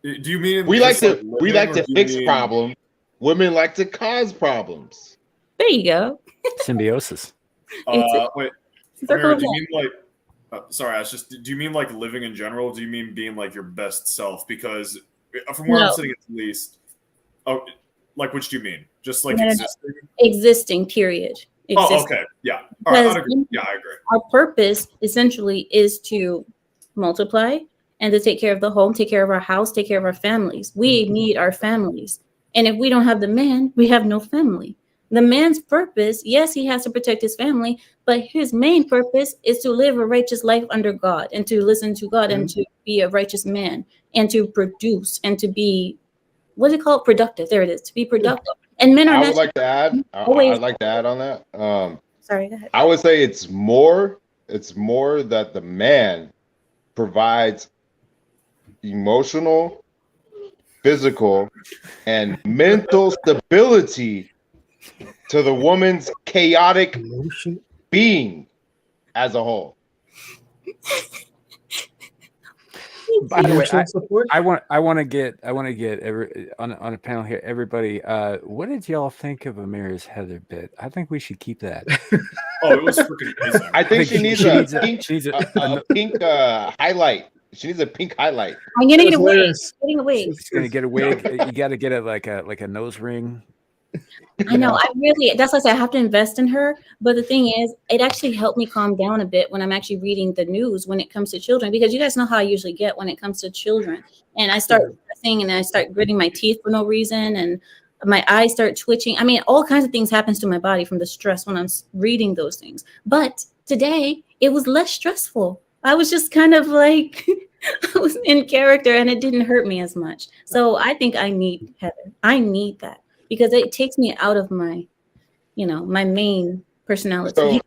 Do you mean we like to fix problems? Women like to cause problems. There you go. Symbiosis. Wait, Amira, do you mean like? Sorry, do you mean like living in general? Do you mean being like your best self? Because from where I'm sitting, at least, like which do you mean? Just like existing? Existing, period. Existing. Oh, okay, yeah. All right, I agree. Yeah, I agree. Our purpose essentially is to multiply and to take care of the home, take care of our house, take care of our families. We need our families, and if we don't have the man, we have no family. The man's purpose, yes, he has to protect his family, but his main purpose is to live a righteous life under God and to listen to God and to be a righteous man and to produce and to be, what do you call it? Productive. There it is, to be productive. And men are I'd like to add on that. Sorry, go ahead. I would say it's more that the man provides emotional, physical, and mental stability to the woman's chaotic being as a whole. By the way, Financial support. I want to get every on a panel here. Everybody, what did y'all think of Amira's Heather bit? I think we should keep that. Oh, it was freaking amazing. I think she needs a pink highlight. She needs a pink highlight. I'm gonna get a wig. hilarious. Getting a wig. She's gonna get a wig. You got to get a like a nose ring. I know. That's why I said I have to invest in her. But the thing is, it actually helped me calm down a bit when I'm actually reading the news when it comes to children, because you guys know how I usually get when it comes to children. And I start stressing and I start gritting my teeth for no reason. And my eyes start twitching. I mean, all kinds of things happens to my body from the stress when I'm reading those things. But today it was less stressful. I was just kind of like, I was in character and it didn't hurt me as much. So I think I need Heather. I need that because it takes me out of my, my main personality. So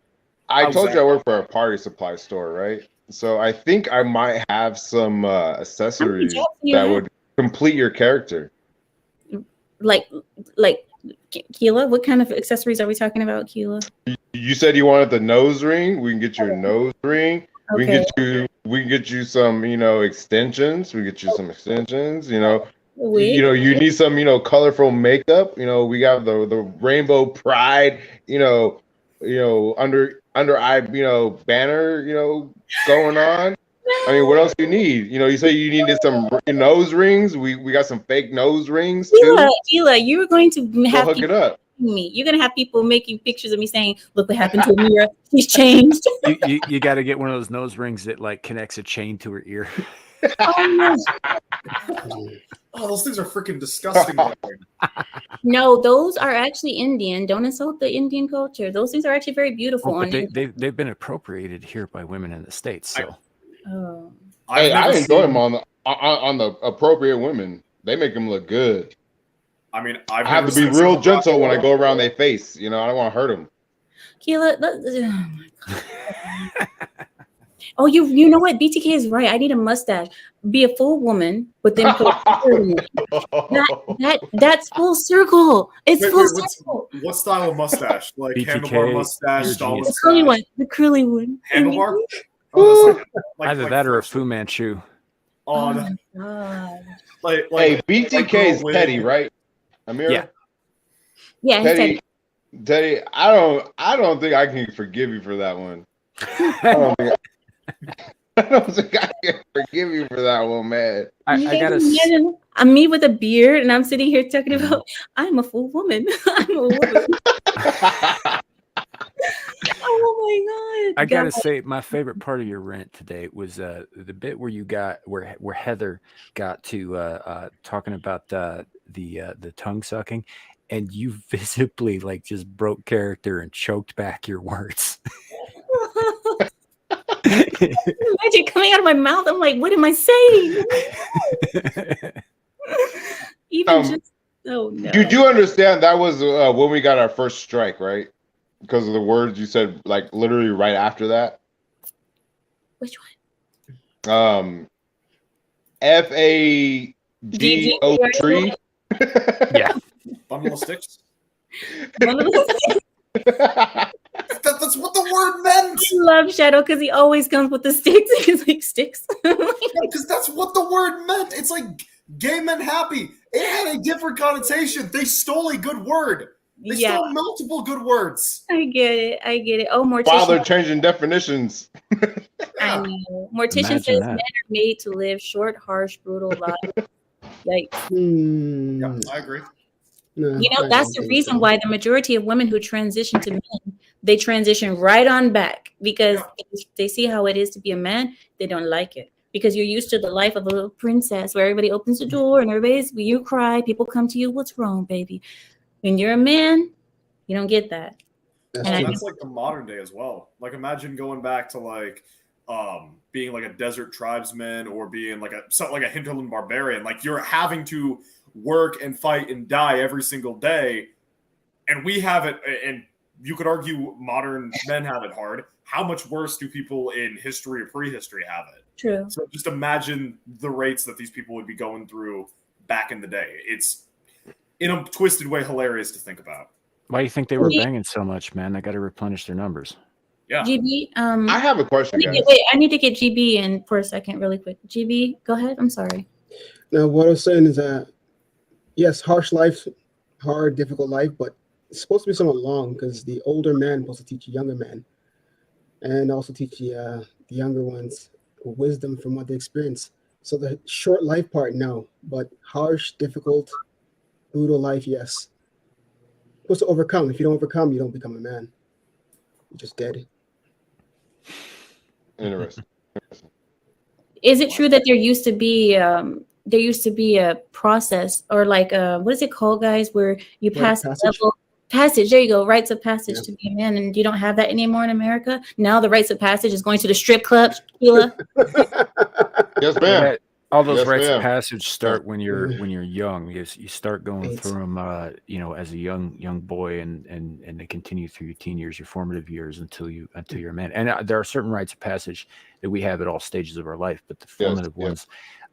I told you I work for a party supply store, right? So I think I might have some accessories that would complete your character. Like Keela, what kind of accessories are we talking about, Keela? You said you wanted the nose ring. We can get you a nose ring. Okay. We can get you some, extensions. We get you some extensions, Wig? you need some, colorful makeup. We got the Rainbow Pride, under eye, banner, going on. I mean, what else do you need? You say you needed some nose rings. We got some fake nose rings too. Keela, you're going to have hook it up. Me. You're gonna have people making pictures of me saying, "Look what happened to Amira. She's changed." You got to get one of those nose rings that like connects a chain to her ear. Oh, those things are freaking disgusting. no, those are actually Indian. Don't insult the Indian culture. Those things are actually very beautiful. But they've been appropriated here by women in the States. So I enjoy them on the appropriate women. They make them look good. I mean, I have to be real gentle when I go around their face. I don't want to hurt them. Keela, oh my God. Oh, you know what? BTK is right. I need a mustache. Be a full woman, but then put that's full circle. It's full circle. What style of mustache? Like BTK, handlebar mustache, doll mustache? The curly one. Handlebar? Either that or a Fu Manchu. Oh my God. Hey, BTK is Teddy, right? Amira? Yeah. Teddy, I don't think I can forgive you for that one. I don't think I can forgive you for that one, man. I gotta. I'm me with a beard, and I'm sitting here talking about I'm a full woman. I'm a woman. Oh my God! I gotta say, my favorite part of your rant today was the bit where you got where Heather got to talking about the tongue sucking, and you visibly like just broke character and choked back your words. Imagine coming out of my mouth. I'm like, what am I saying? Oh no. You do understand that was when we got our first strike, right? Because of the words you said, like literally right after that. Which one? FAGO3. Yeah. Bundle of sticks. Bundle of sticks. That's what the word meant. I love Shadow because he always comes with the sticks. He's like sticks. Because that's what the word meant. It's like gay men happy. It had a different connotation. They stole a good word. They stole multiple good words. I get it. Oh, Mortician. Wow, they're changing definitions. I know. Mortician says men are made to live short, harsh, brutal lives. Yikes. Yeah, I agree. No, that's the reason why the majority of women who transition to men, they transition right on back because they see how it is to be a man. They don't like it because you're used to the life of a little princess where everybody opens the door and you cry. People come to you. What's wrong, baby? When you're a man, you don't get that. That's like the modern day as well. Like imagine going back to like being like a desert tribesman or being like a hinterland barbarian. Like you're having to work and fight and die every single day, and we have it. And you could argue modern men have it hard. How much worse do people in history or prehistory have it? True. So just imagine the rates that these people would be going through back in the day. It's in a twisted way hilarious to think about. Why do you think they were banging so much, man? I got to replenish their numbers. Yeah. GB, I have a question, guys. I need to get GB in for a second, really quick. GB, go ahead. I'm sorry. Now, what I was saying is that, yes, harsh life, hard, difficult life, but it's supposed to be somewhat long because the older man is supposed to teach the younger man and also teach the younger ones wisdom from what they experience. So the short life part, no, but harsh, difficult, brutal life, yes. Supposed to overcome. If you don't overcome, you don't become a man. You're just dead. Interesting. Is it true that there used to be a process, or like what is it called, guys, where you pass a level passage? There you go, rites of passage to be a man, and you don't have that anymore in America. Now the rites of passage is going to the strip club, Sheila. Yes, ma'am. All those Yes, rites ma'am. of passage start when you're young. You start going Eight. through them, as a young boy, and they continue through your teen years, your formative years, until you're a man. And there are certain rites of passage that we have at all stages of our life, but the formative ones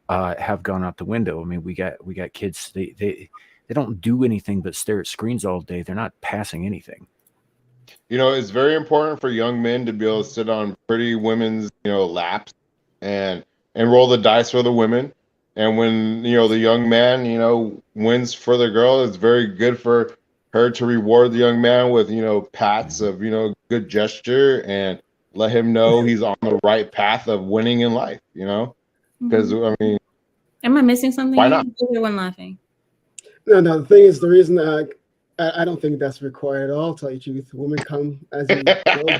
have gone out the window. I mean, we got kids. They don't do anything but stare at screens all day. They're not passing anything. You know, it's very important for young men to be able to sit on pretty women's, laps and roll the dice for the women. And when, the young man, wins for the girl, it's very good for her to reward the young man with, pats of, good gesture and let him know he's on the right path of winning in life, because, I mean, am I missing something? Why not? Everyone laughing. No, the thing is, the reason I don't think that's required at all, to tell you the truth. Women come as you build.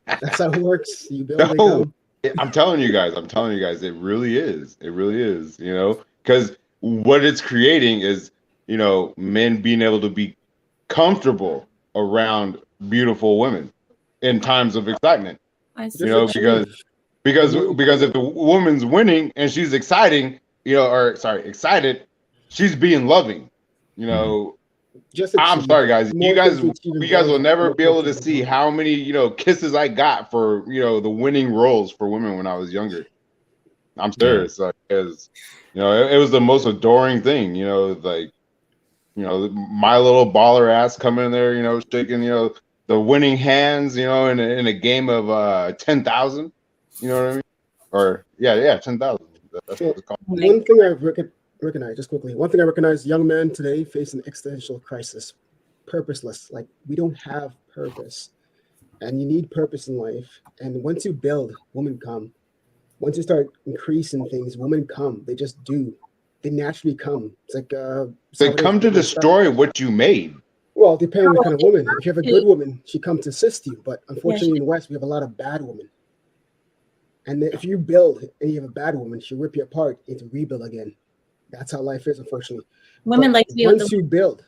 That's how it works. You build, they come. I'm telling you guys, it really is. It really is, because what it's creating is, men being able to be comfortable around beautiful women in times of excitement. Because if the woman's winning and she's excited, she's being loving, I'm sorry, guys. You guys will never be able to see how many, kisses I got for, the winning roles for women when I was younger. I'm serious, because, it was the most adoring thing, my little baller ass coming in there, shaking, the winning hands, in a game of 10,000. You know what I mean? Or 10,000. That's what it's called. One thing I recognize, just quickly, young men today face an existential crisis. Purposeless. Like, we don't have purpose. And you need purpose in life. And once you build, women come. Once you start increasing things, women come. They just do. They naturally come. It's like they come to destroy what you made. Well, depending on the kind of woman. If you have a good woman, she comes to assist you. But unfortunately, in the West, we have a lot of bad women. And if you build and you have a bad woman, she'll rip you apart and to rebuild again. That's how life is, unfortunately. Women like to be once you build,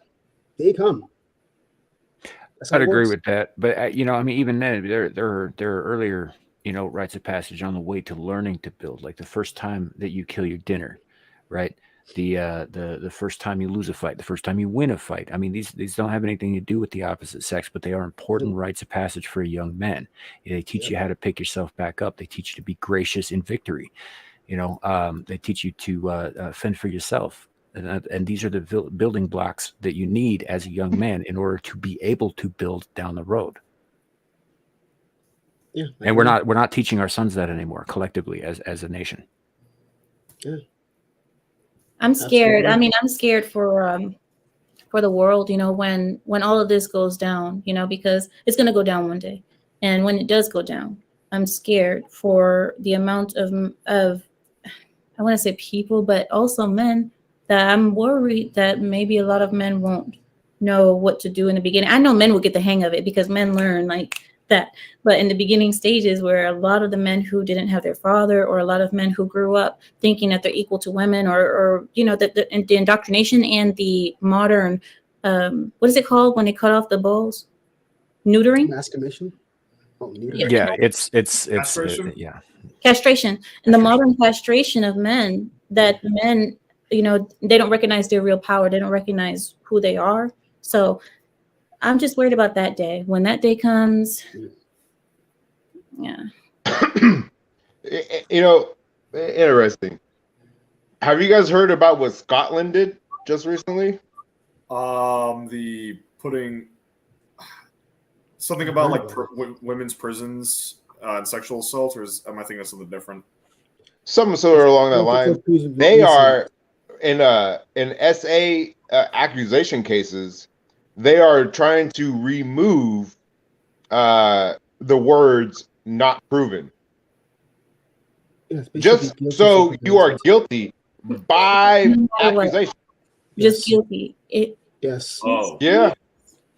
they come. I'd agree with that, but even then, there are earlier, rites of passage on the way to learning to build. Like the first time that you kill your dinner, right? The first time you lose a fight, the first time you win a fight. I mean, these don't have anything to do with the opposite sex, but they are important rites of passage for young men. They teach you how to pick yourself back up. They teach you to be gracious in victory. They teach you to fend for yourself. And these are the building blocks that you need as a young man in order to be able to build down the road. Yeah, and we're not teaching our sons that anymore collectively as a nation. Yeah, I'm scared. Absolutely. I mean, I'm scared for the world. When all of this goes down. Because it's going to go down one day, and when it does go down, I'm scared for the amount of I want to say people, but also men. That I'm worried that maybe a lot of men won't know what to do in the beginning. I know men will get the hang of it because men learn like that. But in the beginning stages, where a lot of the men who didn't have their father, or a lot of men who grew up thinking that they're equal to women, or the indoctrination and the modern, what is it called when they cut off the balls? Neutering? Masculination? Oh, neutering. Yeah, it's castration. Castration. And the modern castration of men, that men, they don't recognize their real power. They don't recognize who they are. So I'm just worried about that day. When that day comes, yeah. Interesting. Have you guys heard about what Scotland did just recently? The putting something about like women's prisons and sexual assault, or am I thinking of something different? Something sort of along that line. They are in SA accusation cases. They are trying to remove the words "not proven." Just so you are guilty by accusation. Just guilty. Yes. Oh. Yeah.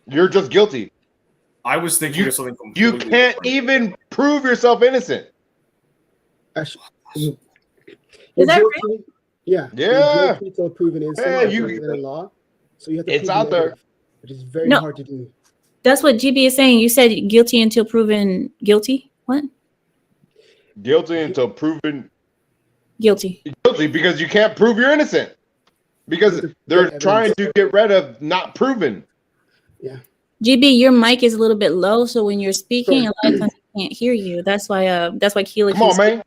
You're just guilty. I was thinking of something completely You can't different. even prove yourself innocent. Actually, Is that real? Yeah. Yeah. Guilty till proven innocent. Yeah, in law. So you have to it's prove out there. negative, which is very hard to do. That's what GB is saying. You said guilty until proven guilty. What? Guilty until proven guilty because you can't prove you're innocent. Because they're trying to get rid of not proven. Yeah. GB, your mic is a little bit low, so when you're speaking, a lot of times I can't hear you. That's why Keela. Come on, man.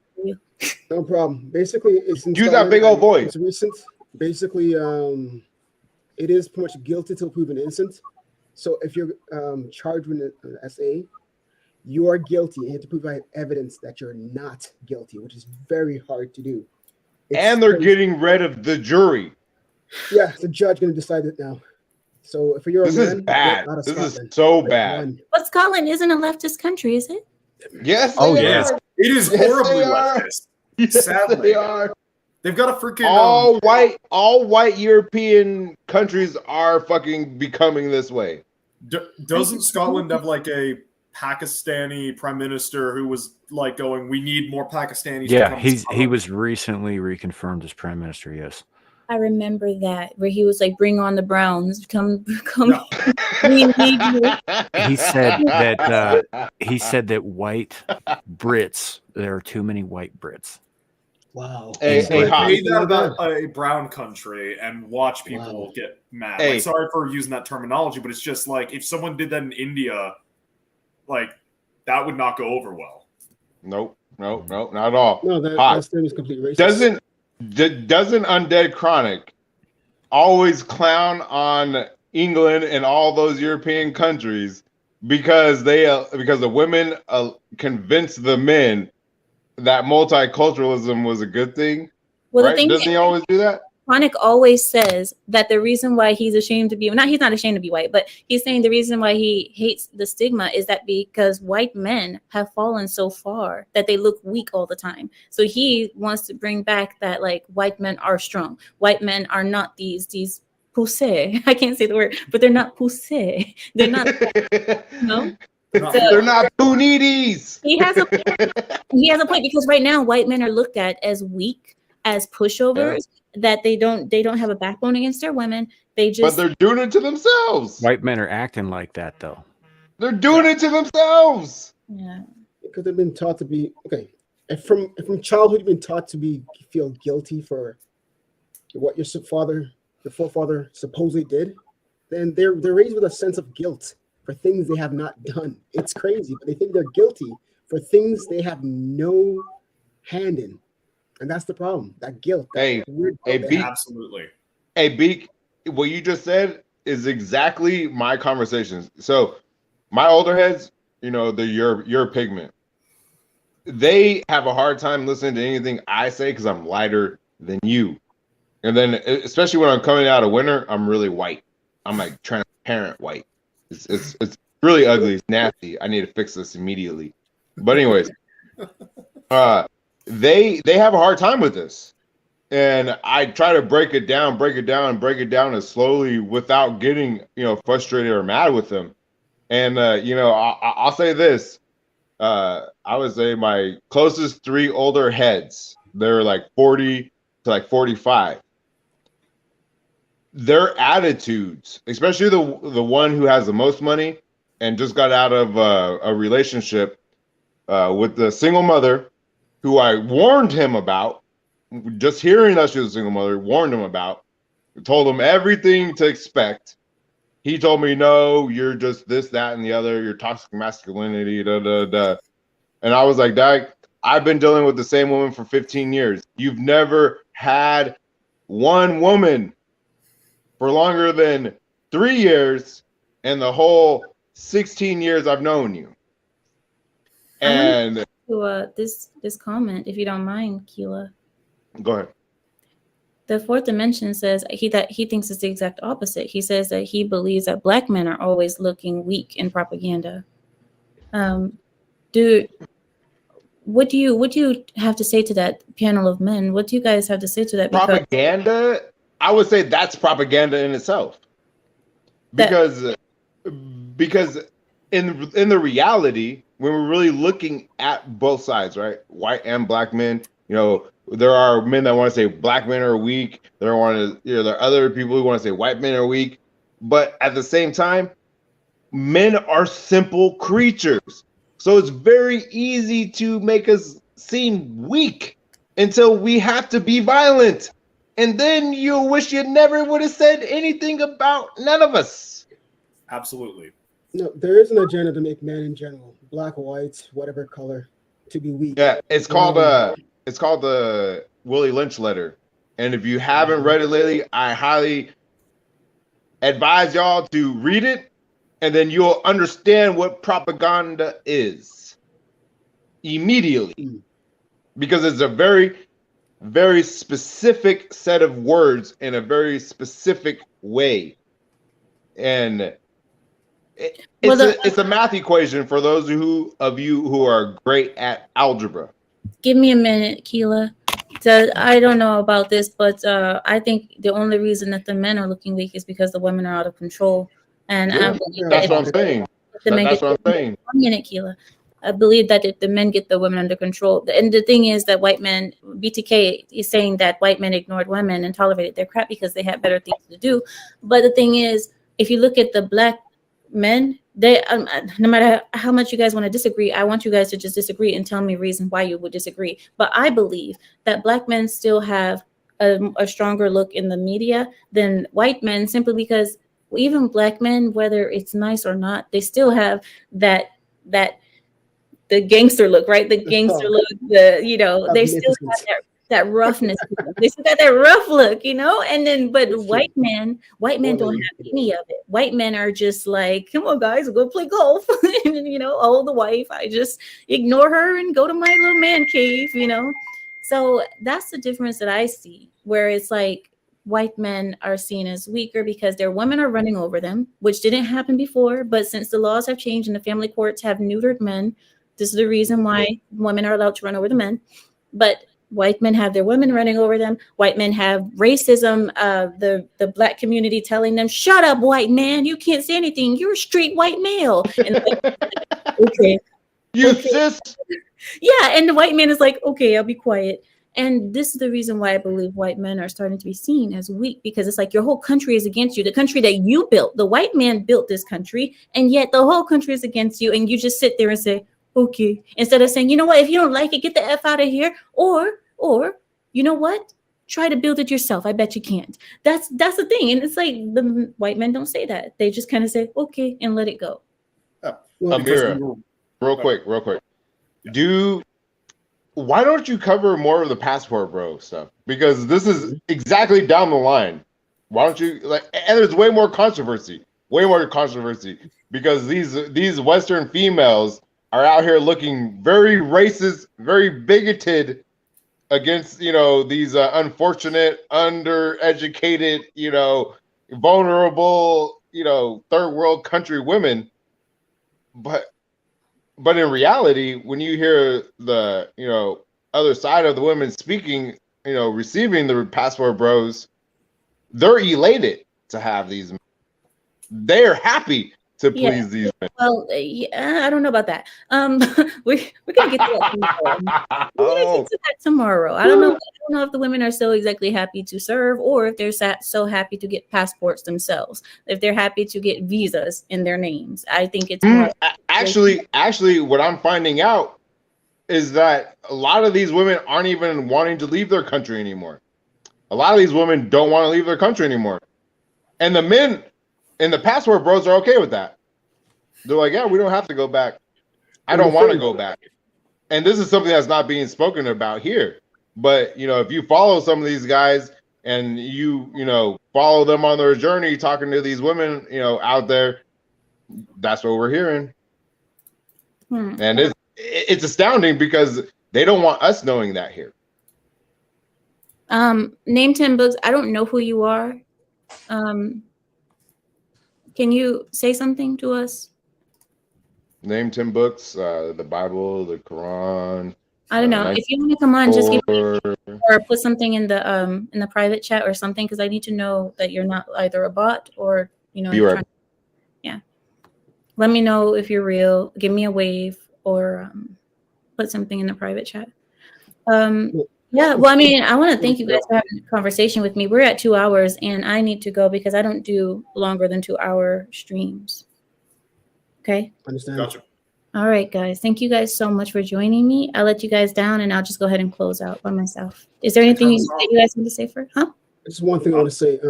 No problem. Basically, it's use that big old voice. It's recent. Basically, it is pretty much guilty till proven innocent. So if you're charged with an SA, you are guilty and you have to provide evidence that you're not guilty, which is very hard to do. And they're getting rid of the jury. Yeah, the judge going to decide it now. So if you're this is bad. This is so bad. But Scotland isn't a leftist country, is it? Yes. Oh yes. It is horribly leftist. Yes, sadly, they are. They've got a freaking all white European countries are fucking becoming this way. Doesn't Scotland have like a Pakistani prime minister who was like going, "We need more Pakistanis"? Yeah, he was recently reconfirmed as prime minister. Yes. I remember that where he was like, "Bring on the Browns, come." No. We need you. He said that white Brits. There are too many white Brits. Wow. Say that about a brown country and watch people get mad. Like, sorry for using that terminology, but it's just like if someone did that in India, like that would not go over well. Nope, not at all. No, that statement is completely Doesn't racist. Undead Chronic always clown on England and all those European countries because the women convinced the men that multiculturalism was a good thing? Well, right? Doesn't he always do that? Chronic always says that the reason why he's ashamed to be he's not ashamed to be white, but he's saying the reason why he hates the stigma is that because white men have fallen so far that they look weak all the time. So he wants to bring back that like white men are strong. White men are not these poussé. I can't say the word, but they're not poussé. They're not no. They're not punities. He has a point because right now white men are looked at as weak, as pushovers, that they don't have a backbone against their women. But they're doing it to themselves. White men are acting like that though. They're doing it to themselves. Yeah. Because they've been taught to be okay. If from childhood you've been taught to feel guilty for what your forefather supposedly did, then they're raised with a sense of guilt for things they have not done. It's crazy, but they think they're guilty for things they have no hand in. And that's the problem. That guilt. Absolutely. Hey, Beak, what you just said is exactly my conversations. So my older heads, you're a pigment. They have a hard time listening to anything I say because I'm lighter than you. And then especially when I'm coming out of winter, I'm really white. I'm like transparent white. It's really ugly. It's nasty. I need to fix this immediately. But anyways, they have a hard time with this, and I try to break it down as slowly without getting frustrated or mad with them. And I'll say this: I would say my closest three older heads, they're like 40 to like 45. Their attitudes, especially the one who has the most money and just got out of a relationship with the single mother, who I warned him about, just hearing that she was a single mother, warned him about, told him everything to expect. He told me, no, you're just this, that, and the other, you're toxic masculinity, And I was like, Dad, I've been dealing with the same woman for 15 years. You've never had one woman for longer than 3 years, and the whole 16 years I've known you. And to this comment, if you don't mind, Keela. go ahead. The fourth dimension says that he thinks it's the exact opposite. He says that he believes that black men are always looking weak in propaganda. Dude, what do you have to say to that panel of men? What do you guys have to say to that? Propaganda? I would say that's propaganda in itself. Because in the reality, when we're really looking at both sides, right? White and black men, there are men that want to say black men are weak. There are other people who want to say white men are weak. But at the same time, men are simple creatures. So it's very easy to make us seem weak until we have to be violent. And then you wish you never would have said anything about none of us. Absolutely. No, there is an agenda to make men in general, black, white, whatever color, to be weak. Yeah, it's called the Willie Lynch letter. And if you haven't read it lately, I highly advise y'all to read it, and then you'll understand what propaganda is immediately. Because it's a very, very specific set of words in a very specific way. And it's a math equation for those of you who are great at algebra. Give me a minute, Keela. I don't know about this, but I think the only reason that the men are looking weak is because the women are out of control. And Yeah, that's what I'm saying. That's what I'm saying. 1 minute, Keela. I believe that if the men get the women under control, and the thing is that white men, BTK is saying that white men ignored women and tolerated their crap because they had better things to do. But the thing is, if you look at the black men, they no matter how much you guys want to disagree, I want you guys to just disagree and tell me a reason why you would disagree. But I believe that black men still have a stronger look in the media than white men, simply because even black men, whether it's nice or not, they still have the gangster look, right? The gangster look, they still have that roughness. They still got that rough look, and then, but white men don't have any of it. White men are just like, come on guys, go play golf. And the wife, I just ignore her and go to my little man cave, So that's the difference that I see, where it's like white men are seen as weaker because their women are running over them, which didn't happen before. But since the laws have changed and the family courts have neutered men, this is the reason why women are allowed to run over the men. But white men have their women running over them. White men have racism, the black community telling them, shut up, white man, you can't say anything. You're a straight white male. And okay. Sis. Yeah, and the white man is like, okay, I'll be quiet. And this is the reason why I believe white men are starting to be seen as weak, because it's like your whole country is against you. The country that you built, the white man built this country, and yet the whole country is against you. And you just sit there and say, okay, instead of saying, you know what, if you don't like it, get the F out of here. Or you know what? Try to build it yourself. I bet you can't. That's the thing. And it's like the white men don't say that. They just kind of say, okay, and let it go. Amira, real quick. Why don't you cover more of the passport bro stuff? Because this is exactly down the line. Why don't you and there's way more controversy because these Western females are out here looking very racist, very bigoted against, these unfortunate, undereducated, vulnerable, third world country women. But in reality, when you hear the, other side of the women speaking, receiving the passport bros, they're elated to have these men. They're happy to please these men. Well, I don't know about that. We're gonna get to that tomorrow. We're gonna get to that tomorrow. I don't know if the women are so exactly happy to serve, or if they're so happy to get passports themselves. If they're happy to get visas in their names, I think it's more. Actually, what I'm finding out is that a lot of these women aren't even wanting to leave their country anymore. A lot of these women don't want to leave their country anymore, and the men and the passport bros are okay with that. They're like, yeah, we don't have to go back. I don't want to go back. And this is something that's not being spoken about here. But, if you follow some of these guys and you follow them on their journey, talking to these women, out there, That's what we're hearing. And it's astounding because they don't want us knowing that here. Name 10 books. I don't know who you are. Can you say something to us? Name 10 books, the Bible, the Quran. I don't know. If you want to come on, just give me, or put something in the private chat or something, because I need to know that you're not either a bot or, you know, you're trying, yeah. Let me know if you're real. Give me a wave or put something in the private chat. Yeah, well, I mean, I want to thank you guys for having a conversation with me. We're at 2 hours, and I need to go because I don't do longer than 2-hour streams. Okay? Understand. Gotcha. All right, guys. Thank you guys so much for joining me. I'll let you guys down, and I'll just go ahead and close out by myself. Is there anything that you guys want to say for? Huh? Just one thing I want to say.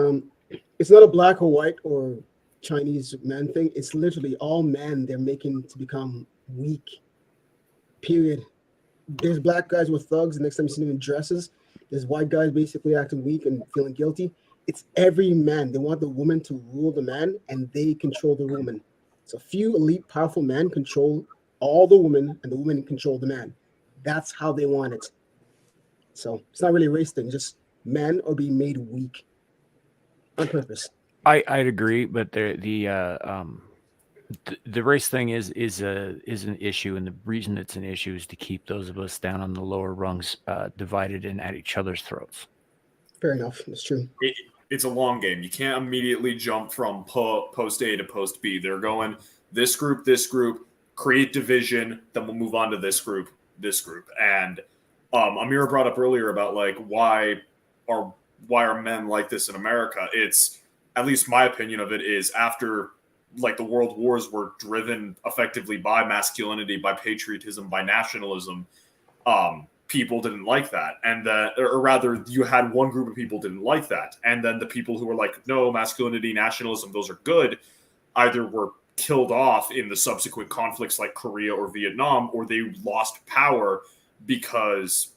It's not a black or white or Chinese man thing. It's literally all men they're making to become weak. Period. There's black guys with thugs, and next time you see them in dresses, there's white guys basically acting weak and feeling guilty. It's every man. They want the woman to rule the man, and they control the woman. So few elite, powerful men control all the women, and the women control the man. That's how they want it. So it's not really a race thing. Just men are being made weak on purpose. I'd agree, but the race thing is an issue, and the reason it's an issue is to keep those of us down on the lower rungs divided and at each other's throats. Fair enough. That's true. It's a long game. You can't immediately jump from post A to post B. They're going this group, create division, then we'll move on to this group. And Amira brought up earlier about like why are men like this in America? It's, at least my opinion of it, is after like the world wars were driven effectively by masculinity, by patriotism, by nationalism. People didn't like that, and or rather, you had one group of people didn't like that, and then the people who were like, no, masculinity, nationalism, those are good, either were killed off in the subsequent conflicts like Korea or Vietnam, or they lost power because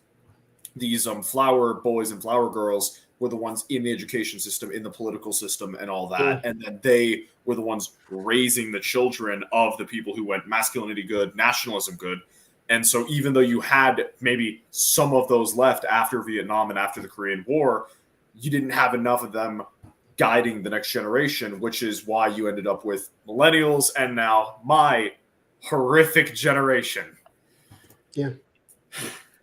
these flower boys and flower girls were the ones in the education system, in the political system, and all that, and then they were the ones raising the children of the people who went masculinity good, nationalism good. And so even though you had maybe some of those left after Vietnam and after the Korean War, you didn't have enough of them guiding the next generation, which is why you ended up with millennials and now my horrific generation. Yeah.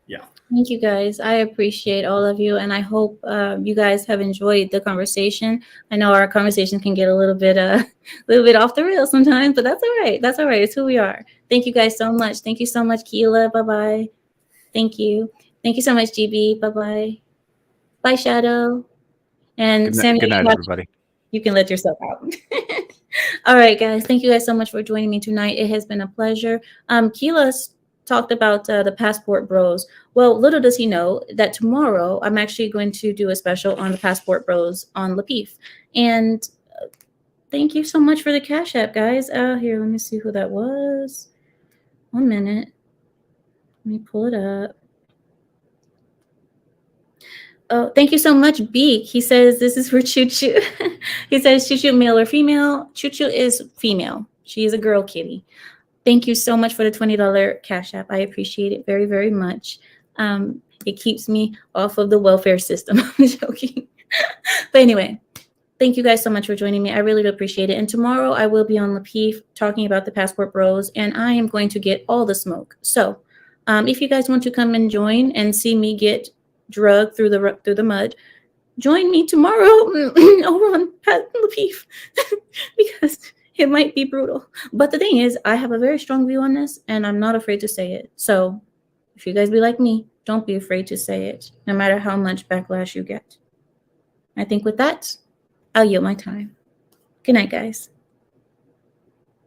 Yeah. Thank you, guys. I appreciate all of you, and I hope you guys have enjoyed the conversation. I know our conversation can get a little bit off the rails sometimes, but that's all right. That's all right. It's who we are. Thank you guys so much. Thank you so much, Keela. Bye-bye. Thank you. Thank you so much, GB. Bye-bye. Bye, Shadow. And Samuel, good night, everybody. You can let yourself out. All right, guys. Thank you guys so much for joining me tonight. It has been a pleasure. Keela talked about the Passport Bros. Well, little does he know that tomorrow I'm actually going to do a special on the Passport Bros on Lapeef. And thank you so much for the Cash App, guys. Here, let me see who that was. 1 minute. Let me pull it up. Oh, thank you so much, Beak. He says this is for Choo Choo. He says Choo Choo, male or female? Choo Choo is female. She is a girl kitty. Thank you so much for the $20 Cash App. I appreciate it very, very much. It keeps me off of the welfare system. I'm joking. But anyway, thank you guys so much for joining me. I really do appreciate it. And tomorrow I will be on Lapeef talking about the Passport Bros, and I am going to get all the smoke. So if you guys want to come and join and see me get drugged through the mud, join me tomorrow over on Lapeef because it might be brutal. But the thing is, I have a very strong view on this, and I'm not afraid to say it. So if you guys be like me, don't be afraid to say it, no matter how much backlash you get. I think with that, I'll yield my time. Good night, guys.